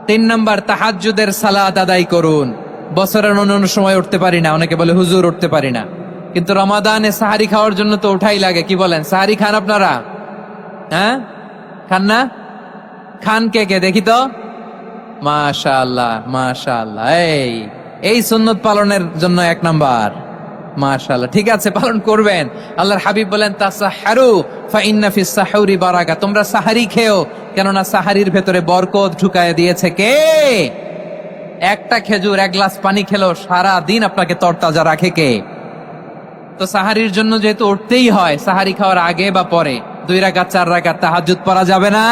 3 নাম্বার, তাহাজ্জুদের সালাত আদায় করুন। বছরের অন্য সময় উঠতে পারি না, অনেকে বলে হুজুর উঠতে পারি না, কিন্তু রমাদানে সাহারি খাওয়ার জন্য তো ওঠাই লাগে। কি বলেন, সাহারি খান আপনারা? হ্যাঁ, খান না? খান কে কে দেখি তো? মাশাআল্লাহ মাশাআল্লাহ, এই সুন্নত পালনের জন্য 1 নাম্বার। মাশাআল্লাহ, ঠিক আছে, পালন করবেন। আল্লাহর হাবিব বলেন তাসাহহারু ফা ইন্না ফিস সাহুরি বারাকা, তোমরা সাহারি খেও, কেননা সাহারির ভেতরে বরকত ঢুকায় দিয়েছে কে? একটা খেজুর, 1 গ্লাস পানি খেলো সারা দিন আপনাকে তরতাজা রাখে কে? তো সাহারির জন্য যেহেতু উঠতেই হয়, সাহারি খাওয়ার আগে বা পরে 2 রাকাত 4 রাকাত তাহাজ্জুদ পড়া যাবে না?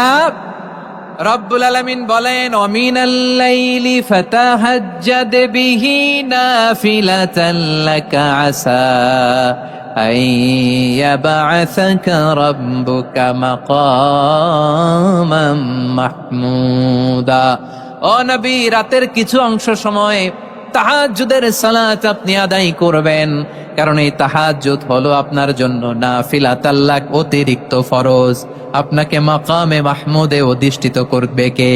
রব্বুল আলামিন বলেন ওয়ামিনাল লাইলি ফাতাহাজ্জাদ বিহি নাফিলাতান লাকা আসা আইয়াবআসাকা রাব্বুকা মাকামাম মাহমুদা। ও নবী, রাতের কিছু অংশ সময় তাহাজ্জুদের সালাত আপনি আদায় করবেন, কারণ এই তাহাজ্জুদ হলো আপনার জন্য নাফিলাতাল লাক, অতিরিক্ত ফরজ। আপনাকে মাকামে মাহমুদে অধিষ্ঠিত করবে কে?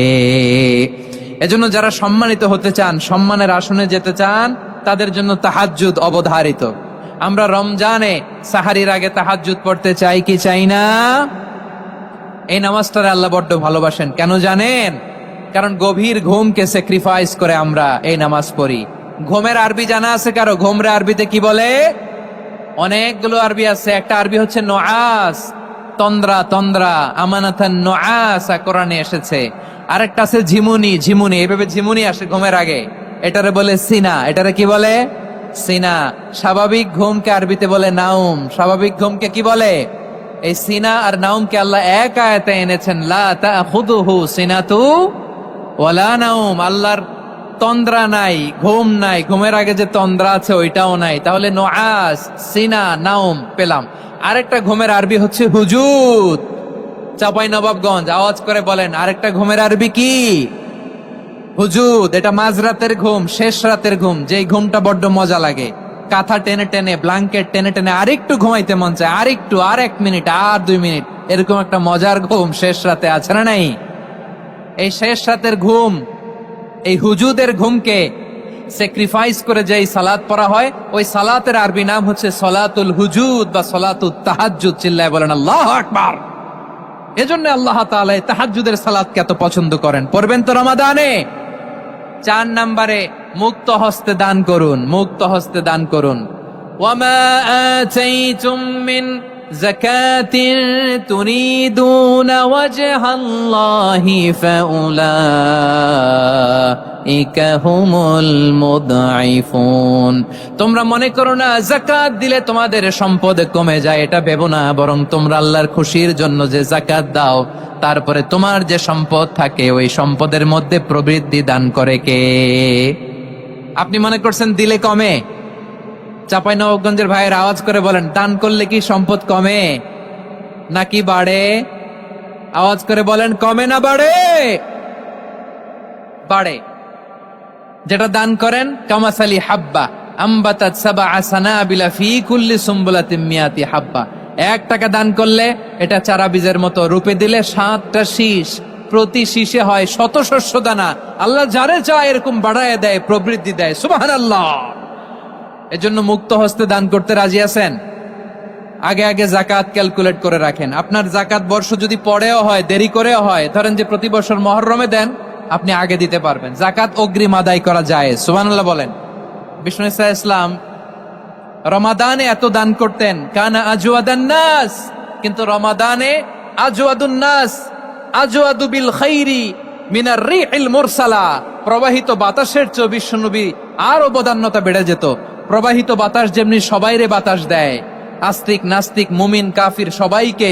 এজন্য যারা সম্মানিত হতে চান, সম্মানের আসনে যেতে চান, তাদের জন্য তাহাজ্জুদ অবধারিত। আমরা রমজানে সাহারির আগে তাহাজ্জুদ পড়তে চাই কি চাই না? এই নামাজটারে আল্লাহ বড্ড ভালোবাসেন, কেন জানেন? কারণ গভীর ঘুমকে স্যাক্রিফাইস করে আমরা এই নামাজ পড়ি। ঘুমের আরবি জানা আছে কারো? ঘুমরে আরবিতে কি বলে? অনেকগুলো আরবি আছে। একটা আরবি হচ্ছে নুআস, তন্দ্রা, তন্দ্রা, আমানাতান নুআসা কোরআনে এসেছে। আরেকটা আছে ঝিমুনি, ঝিমুনি, এভাবে ঝিমুনি আসে ঘুমের আগে, এটারে বলে সিনা। এটারে কি বলে? সিনা। স্বাভাবিক ঘুমকে আরবিতে বলে নাউম। স্বাভাবিক ঘুমকে কি বলে? এই সিনা আর নাউমকে আল্লাহ এক আয়াতে এনেছেন, লা তাখুযুহু সিনাতু ওয়ালা নাউম। আল্লাহর তন্দ্রা নাই, ঘুম নাই, ঘুমের আগে যে তন্দ্রা আছে ওইটাও নাই। তাহলে নুআস, সিনা, নাউম পেলাম। আরেকটা ঘুমের আরবি হচ্ছে হুজুদ। চাঁপাইনবাবগঞ্জ আওয়াজ করে বলেন, আরেকটা ঘুমের আরবি কি? হুজুদ। এটা মাঝরাতের ঘুম, শেষ রাতের ঘুম, যেই ঘুমটা বড্ড মজা লাগে। কাঁথা টেনে টেনে, ব্ল্যাঙ্কেট টেনে টেনে আরেকটু ঘুমাইতে মন চায়, আরেকটু, আর 1 মিনিট, আর 2 মিনিট, এরকম একটা মজার ঘুম শেষ রাতে আছে না নাই? এই শেষ রাতের ঘুম, এই হুজুদের ঘুমকে স্যাক্রিফাইস করে যেই সালাত পড়া হয়, ওই সালাতের আরবি নাম হচ্ছে সলাতুল হুজুদ বা সলাতুত তাহাজ্জুদ। চিল্লায় বলেন আল্লাহু আকবার। এজন্য আল্লাহ তাআলা এই তাহাজ্জুদের সালাতকে এত পছন্দ করেন। পড়বেন তো রমাদানে। 4 নম্বরে মুক্ত হস্তে দান করুন, মুক্ত হস্তে দান করুন। ওয়ামা আতাইতুম মিন যাকাতিন তুরিদুনা ওয়াজহাল্লাহি ফাউলাইকা হুমুল মুদঈফুন। তোমরা মনে করো না যাকাত দিলে তোমাদের সম্পদ কমে যায়, এটা ভেবো না। বরং তোমরা আল্লাহর খুশির জন্য যে যাকাত দাও, তারপরে তোমার যে সম্পদ থাকে ওই সম্পদের মধ্যে প্রবৃদ্ধি দান করে কে? আপনি মনে করছেন দিলে কমে? চাঁপাইনবাবগঞ্জের ভাইয়ের আওয়াজ করে বলেন, দান করলে কি সম্পদ কমে নাকি বাড়ে? আওয়াজ করে বলেন, কমে না বাড়ে? বাড়ে। যেটা দান করেন, কামাসালি হাব্বা আম্বাতাত সাবআ সানাবিলা ফি কুল্লি সুম্বুলাতিন মিয়াতি হাব্বা। 1 টাকা দান করলে এটা চারা বীজের মতো, রূপে দিলে 7টা শীষ, প্রতি শীষে হয় 100 শস্য দানা। আল্লাহ যারে চায় এরকম বাড়ায় দেয়, প্রবৃদ্ধি দেয়। সুবহানাল্লাহ। এজন্য মুক্ত হস্তে দান করতে রাজি আছেন? আগে আগে যাকাত ক্যালকুলেট করে রাখেন। আপনার যাকাত বর্ষ যদি পরেও হয়, দেরি করেও হয়, ধরেন যে প্রতি বছর মুহররমে দেন, আপনি আগে দিতে পারবেন। যাকাত অগ্রিম আদায় করা যায়। সুবহানাল্লাহ বলেন। বিষ্ণু ইসা ইসলাম রমাদানে এত দান করতেন, কানা আজওয়াদান নাস, কিন্তু রমাদানে আজওয়াদুন নাস আজওয়াদু বিল খাইরি মিনার রিহিল মুরসালা। প্রবাহিত বাতাসের চেয়ে বিশ্বনবী আর অবদান্যতা বেড়ে যেত। প্রবাহিত বাতাস যেমনি সবাইরে বাতাস দেয়, আস্তিক নাস্তিক মুমিন কাফির সবাইকে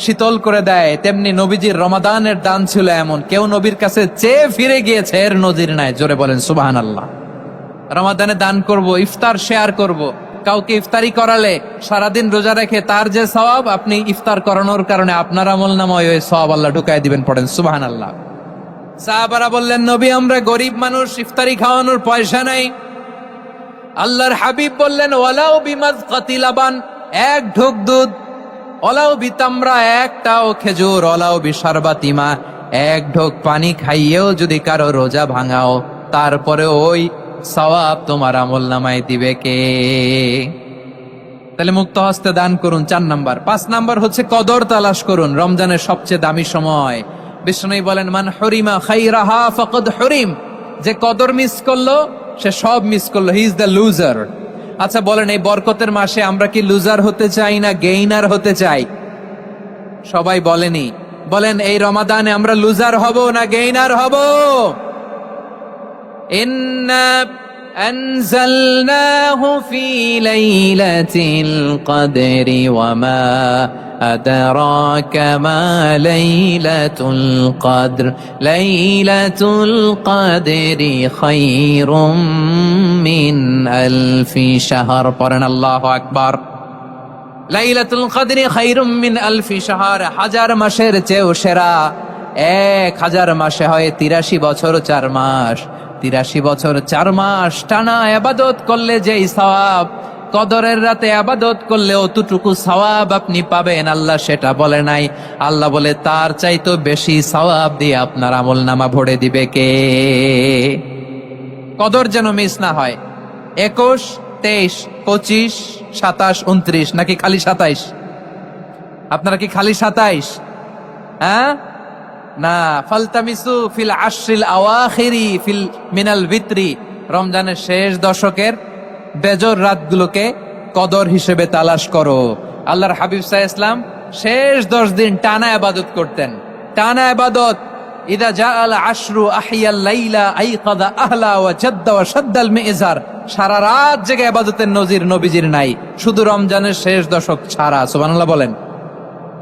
শীতল করে দেয়, তেমনি নবীজির রমাদানের দান ছিল এমন, কেউ নবীর কাছে চেয়ে ফিরে গিয়েছে এর নজির নাই। জোরে বলেন সুবহানাল্লাহ। রমাদানে দান করব, ইফতার শেয়ার করব। কাউকে ইফতারি করালে সারাদিন রোজা রেখে তার যে সওয়াব, আপনি ইফতার করানোর কারণে আপনার আমলনামায় ওই সওয়াব আল্লাহ ঢুকায় দিবেন। পড়েন সুবহানাল্লাহ। সাহাবারা বললেন, নবী আমরা গরিব মানুষ, ইফতারি খাওয়ানোর পয়সা নাই। আল্লাহর হাবিব বললেন, ওয়ালাউ বিমাযকাতি লাবান, 1 ঢোক দুধ অলাও বিতামরা, একটাও খেজুর, অলাও বিশারবাতিমা, এক ঢোক পানি খাইয়েও যদি কারো রোজা ভাঙাও, তারপরে ওই সওয়াব তোমার আমল নামায় দিবে কে? তাহলে মুক্ত হস্তে দান করুন, 4 নাম্বার। 5 নাম্বার হচ্ছে কদর তালাশ করুন, রমজানের সবচেয়ে দামি সময়। বিষ্ণু বলেন, মান হরিমা খাইরাহা ফাকাদ হরিম, যে কদর মিস করলো সে সব মিস করলো, হি ইজ দ্য লুজার। আচ্ছা বলেন, এই বরকতের মাসে আমরা কি লুজার হতে চাই না গেইনার হতে চাই? সবাই বলেনি, বলেন এই রমাদানে আমরা লুজার হব না গেইনার হব? ইন্না আনজালনাহু ফি লাইলাতিল কদরি ওয়া মা আদরাকা মা লাইলাতুল কদর, লাইলাতুল কদরি খায়রুম মিন আলফি শাহর। পড়েন আল্লাহু আকবার। লাইলাতুল কদরি খায়রুম মিন আলফি শাহর, 1000 মাসের চেয়েও সেরা। 1000 মাসে হয় 83 বছর 4 মাস। 83 বছর 4 মাস টানা ইবাদত করলে যেই সওয়াব, কদরের রাতে ইবাদত করলে অতটুকু সওয়াব আপনি পাবেন, আল্লাহ সেটা বলে নাই। আল্লাহ বলে তার চাইতো বেশি সওয়াব দিয়ে আপনার আমলনামা ভরে দিবে কে? কদর যেন মিস না হয়। 21, 23, 25, 27, 29 নাকি খালি 27? আপনারা কি খালি 27? হ্যাঁ না, ফালতামিসু ফিল আশরিল আওয়াখিরি ফিল মিনাল ভিতরি, রমজানের শেষ দশকের বেজর রাতগুলোকে কদর হিসেবে তালাশ করো। আল্লাহর হাবিব সাল্লাল্লাহু আলাইহি ওয়াসাল্লাম শেষ 10 দিন টানা ইবাদত করতেন, টানা ইবাদত। ইদা জাআল আশরু আহিয়াল লাইলা আইকাদা আহলা ওয়া জাদ্দা ওয়া শাদ্দাল মিজার, সারা রাত জেগে ইবাদতের নজির নবীজির নাই, শুধু রমজানের শেষ দশক ছাড়া। সুবহানাল্লাহ বলেন।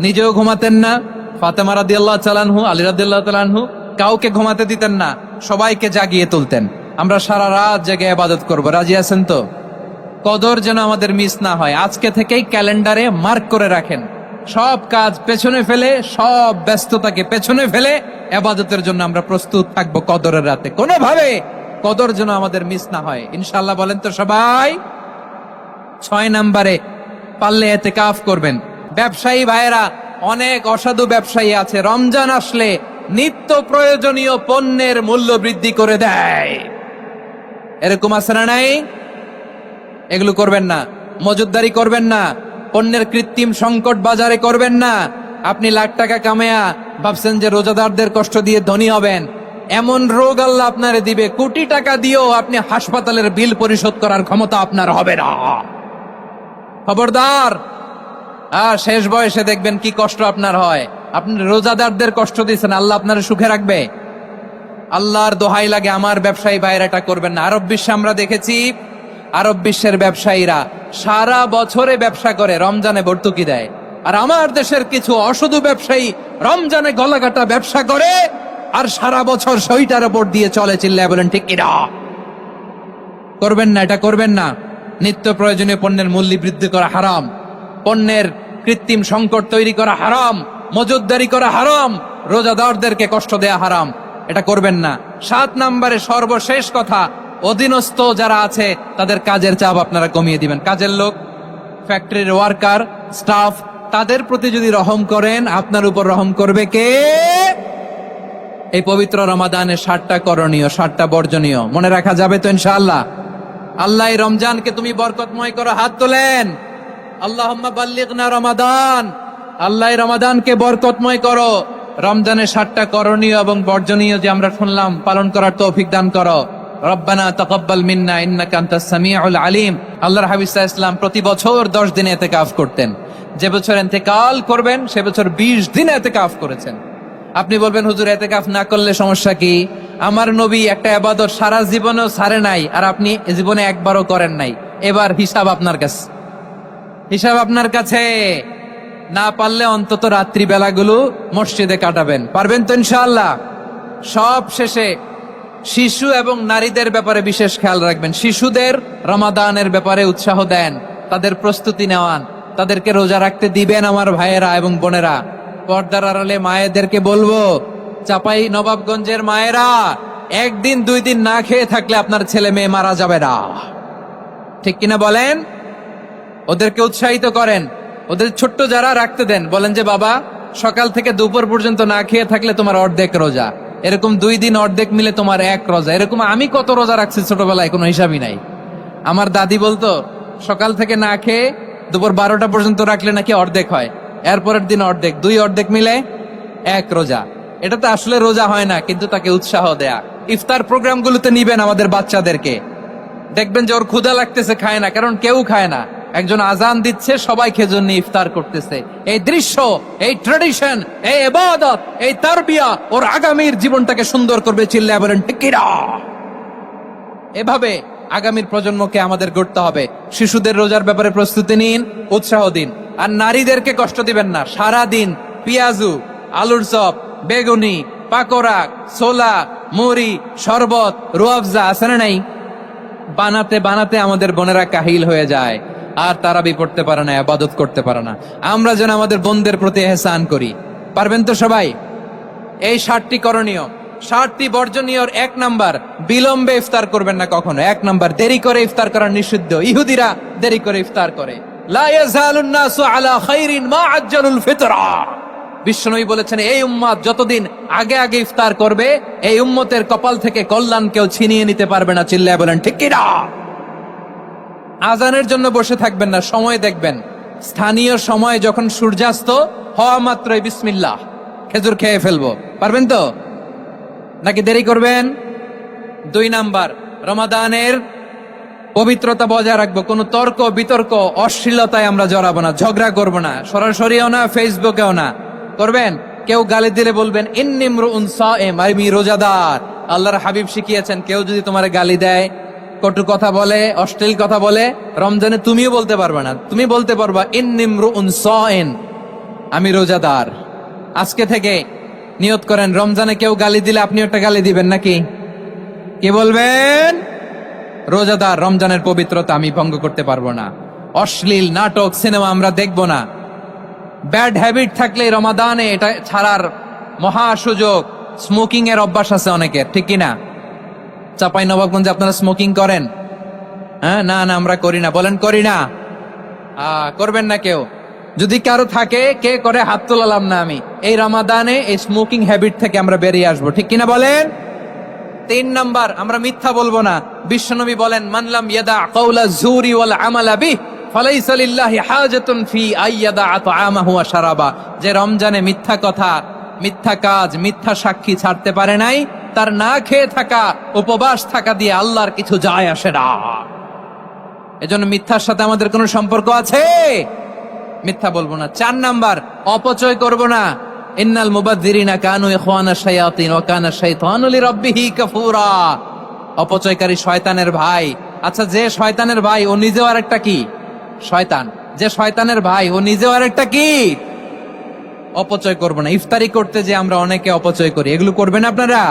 নিজেও ঘুমাতেন না, ফাতেমা রাদিয়াল্লাহু তাআলা আনহু, আলী রাদিয়াল্লাহু তাআলা আনহু কাউকে ঘুমাতে দিতেন না, সবাইকে জাগিয়ে তুলতেন। আমরা সারা রাত জেগে ইবাদত করব, রাজি আছেন তো? কদর যেন আমাদের মিস না হয়। আজকে থেকেই ক্যালেন্ডারে মার্ক করে রাখেন, সব কাজ পেছনে ফেলে, সব ব্যস্ততাকে পেছনে ফেলে ইবাদতের জন্য আমরা প্রস্তুত থাকবো কদরের রাতে। কোনোভাবে কদর যেন আমাদের মিস না হয়, ইনশাআল্লাহ। বলেন তো সবাই। 6 নম্বরে পারলে ইতিকাফ করবেন। ব্যবসায়ী ভাইয়েরা, অনেক অসাধু ব্যবসায়ী আছে, রমজান আসলে নিত্য প্রয়োজনীয় পণ্যের মূল্য বৃদ্ধি করে দেয়। এরকম আছে না নাই? এগুলো করবেন না, মজুদদারি করবেন না, পণ্যের কৃত্রিম সংকট বাজারে করবেন না। আপনি লাখ টাকা কামায়া ভাবছেন যে রোজাদারদের কষ্ট দিয়ে ধনী হবেন, এমন রোগ আল্লাহ আপনারে দিবে, কোটি টাকা দিয়েও আপনি হাসপাতালের বিল পরিশোধ করার ক্ষমতা আপনার হবে না। খবরদার। শেষ বয়সে দেখবেন কি কষ্ট আপনার হয়। আপনি রোজাদারদের কষ্ট দিচ্ছেন, আল্লাহ আপনার সুখে রাখবে? আল্লাহর দোহাই লাগে, আমার ব্যবসায়ী ভাইয়েরা এটা করবেন না। আরব বিশ্বে আমরা দেখেছি, আরব বিশ্বের ব্যবসায়ীরা সারা বছরে ব্যবসা করে, রমজানে ভর্তুকি দেয়। আর আমার দেশের কিছু অসাধু ব্যবসায়ী রমজানে গলাকাটা ব্যবসা করে আর সারা বছর সইটার উপর দিয়ে চলে। চিল্লায় বলেন ঠিক কিনা? করবেন না, এটা করবেন না। নিত্য প্রয়োজনীয় পণ্যের মূল্য বৃদ্ধি করা হারাম, পণ্যের কৃত্রিম সংকট তৈরি করা হারাম, মজুদদারি করা হারাম, রোজাদারদেরকে কষ্ট দেয়া হারাম, এটা করবেন না। 7 নম্বরে সর্বশেষ কথা, অধীনস্থ যারা আছে তাদের কাজের চাপ আপনারা কমিয়ে দিবেন। কাজের লোক, ফ্যাক্টরির ওয়ার্কার, স্টাফ, তাদের প্রতি যদি রহম করেন, আপনার উপর রহম করবে কে? এই পবিত্র রমাদানে 7টা করণীয়, 7টা বর্জনীয় মনে রাখা যাবে তো ইনশাআল্লাহ? আল্লাহ এই রমজানকে তুমি বরকতময় করো, হাত তোলেন। আল্লাহুম্মা বাল্লিগনা রমাদান, আল্লাহ এই রমাদানকে বরকতময় করো। রমজানে 7টা করণীয় এবং বর্জনীয় যে আমরা শুনলাম, পালন করার তৌফিক দান করো। রব্বানা তাকাব্বাল মিন্না ইন্নাকা আনতাস সামিউল আলিম। আল্লাহর হাবিব সাল্লাল্লাহু আলাইহি ওয়াসাল্লাম প্রতি বছর 10 দিন ইতিকাফ করতেন। যে বছর ইন্তেকাল করবেন সে বছর 20 দিন ইতিকাফ করেছেন। আপনি বলবেন, হুজুর ইতিকাফ না করলে সমস্যা কি? আমার নবী একটা ইবাদত সারা জীবনেও ছাড়ে নাই, আর আপনি জীবনে একবারও করেন নাই। এবার হিসাব আপনার কাছে, হিসাব আপনার কাছে। না পারলে অন্তত রাত্রি বেলাগুলো মসজিদে কাটাবেন, পারবেন তো ইনশাআল্লাহ? সব শেষে শিশু এবং নারীদের ব্যাপারে বিশেষ খেয়াল রাখবেন। শিশুদের রমাদানের ব্যাপারে উৎসাহ দেন, তাদের প্রস্তুতি নেওয়ান, তাদেরকে রোজা রাখতে দিবেন। আমার ভাইয়েরা এবং বোনেরা, পর্দার আড়ালে মায়েদেরকে বলবো, চাপাই নবাবগঞ্জের মায়েরা, 1 দিন 2 দিন না খেয়ে থাকলে আপনার ছেলে মেয়ে মারা যাবে না, ঠিক কিনা বলেন? ওদেরকে উৎসাহিত করেন, ওদের ছোট্ট যারা রাখতে দেন, বলেন যে বাবা সকাল থেকে দুপুর পর্যন্ত না খেয়ে থাকলে তোমার অর্ধেক রোজা, এরকম 2 দিন অর্ধেক মিলে তোমার 1 রোজা। এরকম আমি কত রোজা রাখছি ছোটবেলায় কোনো হিসাবই নাই। আমার দাদি বলতো সকাল থেকে না খেয়ে দুপুর 12টা পর্যন্ত রাখলে নাকি অর্ধেক হয়, এরপরের দিন অর্ধেক, 2 অর্ধেক মিলে 1 রোজা। এটা তো আসলে রোজা হয় না, কিন্তু তাকে উৎসাহ দেয়া। ইফতার প্রোগ্রামগুলোতে নিবেন আমাদের বাচ্চাদেরকে, দেখবেন যে ওর ক্ষুধা লাগতেছে, খায় না, কারণ কেউ খায় না, একজন আজান দিচ্ছে, সবাই খেজুর নিয়ে ইফতার করতেছে। এই দৃশ্য, এই ট্র্যাডিশন, এই ইবাদত, এই তারবিয়া ওর আগামীর জীবনটাকে সুন্দর করবে। চিল্লায় বলেন ঠিক কিনা? এভাবে আগামীর প্রজন্মকে আমাদের গড়তে হবে। শিশুদের রোজার ব্যাপারে প্রস্তুতি নিন, উৎসাহ দিন। আর নারীদেরকে কষ্ট দিবেন না। সারা দিন পেঁয়াজু, আলুর চপ, বেগুনি, পাকোড়া, ছোলা, মুড়ি, শরবত, রুয়াবজা আছে না নাই, বানাতে বানাতে আমাদের বোনেরা কাহিল হয়ে যায়, আর তারাবি পড়তে পারে না, ইবাদত করতে পারে না। আমরা যেন আমাদের বোনদের প্রতি ইহসান করি। পারবেন তো সবাই? এই 7টি করণীয়, 7টি বর্জনীয়। 1 নাম্বার, বিলম্বে ইফতার করবেন না কখনো। 1 নাম্বার, দেরি করে ইফতার করা নিষিদ্ধ। ইহুদিরা দেরি করে ইফতার করে। লা ইয়াজালুন নাসু আলা খাইরিন মা আজ্জালুল ফিতরা। বিশ্বনবী বলেছেন এই উম্মত যতদিন আগে আগে ইফতার করবে, এই উম্মতের কপাল থেকে কল্যাণ কেউ ছিনিয়ে নিতে পারবে না। চিল্লায় বলেন ঠিক কিনা? আজানের জন্য বসে থাকবেন না, সময় দেখবেন। স্থানীয় সময় যখন সূর্যাস্ত হওয়া মাত্রই বিসমিল্লাহ, খেজুর খেয়ে ফেলবো। পারবেন তো নাকি দেরি করবেন? 2 নাম্বার, রমাদানের পবিত্রতা বজায় রাখবো। কোনো তর্ক বিতর্ক অশ্লীলতায় আমরা জড়াবো না, ঝগড়া করবো না, সরাসরিও না, ফেসবুকেও না। করবেন কেউ গালি দিলে বলবেন ইন্নিমরুউন সায়েম, আমি রোজাদার। আল্লাহর হাবিব শিখিয়েছেন কেউ যদি তোমার গালি দেয়, কটু কথা বলে, অশ্লীল কথা বলে, রমজানে তুমিও বলতে পারবে না। তুমি বলতে পারবা ইন্নিমরুউন সায়েম, আমি রোজাদার। আজকে থেকে নিয়ত করেন, রমজানে কেউ গালি দিলে আপনি একটা গালি দিবেন নাকি? কি বলবেন? রোজাদার, রমজানের পবিত্রতা আমি ভঙ্গ করতে পারবো না। অশ্লীল নাটক, সিনেমা আমরা দেখবো না। ব্যাড হ্যাবিট থাকলে রমাদানে এটা ছাড়ার মহা সুযোগ। স্মোকিং এর অভ্যাস আছে অনেকের, ঠিক কিনা? চাপাই নবাবগঞ্জে আপনারা স্মোকিং করেন? হ্যাঁ, না না আমরা করি না। বলেন করি না? করবেন না কেউ? যদি কারো থাকে, কে করে হাত তোলালাম না আমি। এই রমাদানে এই স্মোকিং হ্যাবিট থেকে আমরা বেরিয়ে আসবো, ঠিক কিনা বলেন? 3 নাম্বার, আমরা মিথ্যা বলবো না। বিশ্বনবী বলেন মানলাম ইয়াদা কাওলা যুরি ওয়াল আমালা বিহি ফালাইসা লিল্লাহি হাজাতুন ফি আইয়াদা আতআমাহু ওয়া শারাবা। যে রমজানে মিথ্যা কথা, মিথ্যা কাজ, মিথ্যা সাক্ষী ছাড়তে পারে নাই, তার না খেয়ে থাকা, উপবাস থাকা দিয়ে আল্লাহর কিছু যায় আসে না। এজন্য মিথ্যার সাথে আমাদের কোনো সম্পর্ক আছে? মিথ্যা বলবো না। 4 নাম্বার, অপচয় করব না। ইন্নাল মুবাযযিরিনা কানু ইখওয়ানা শায়াতিন ওয়া কানা শাইতানু লিরাব্বিহি কাফুরা। অপচয়কারী শয়তানের ভাই। আচ্ছা, যে শয়তানের ভাই ও নিজেও আরেকটা কি? শয়তান। যে শয়তানের ভাই ও নিজেও আরেকটা কি? অপচয় করব না। ইফতারি করতে যে আমরা অনেকে অপচয় করি, এগুলো করবেন আপনারা?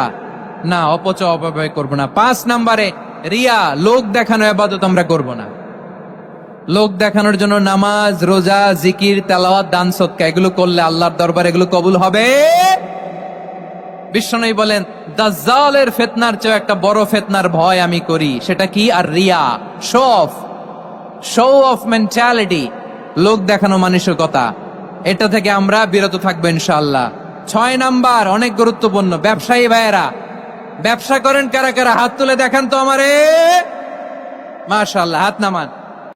না, অপচয় অপব্যয় করব না। 5 নাম্বারে, রিয়া, লোক দেখানো ইবাদত আমরা করব না। লোক দেখানোর জন্য নামাজ, রোজা, জিকির, তেলাওয়াত, দান, সদকা এগুলো করলে আল্লাহর দরবারে এগুলো কবুল হবে? বিশ্বনবী বলেন দাজ্জালের ফিতনার চেয়ে একটা বড় ফিতনার ভয় আমি করি, সেটা কি? আর রিয়া, শো অফ মেন্টালিটি, লোক দেখানো মানসিকতা। এটা থেকে আমরা বিরত থাকবো ইনশাআল্লাহ। 6 নাম্বার, অনেক গুরুত্বপূর্ণ। ব্যবসায়ী ভাইয়েরা, ব্যবসা করেন কারা কারা? হাত তুলে দেখান তো আমারে। মাশাআল্লাহ, হাত নামান।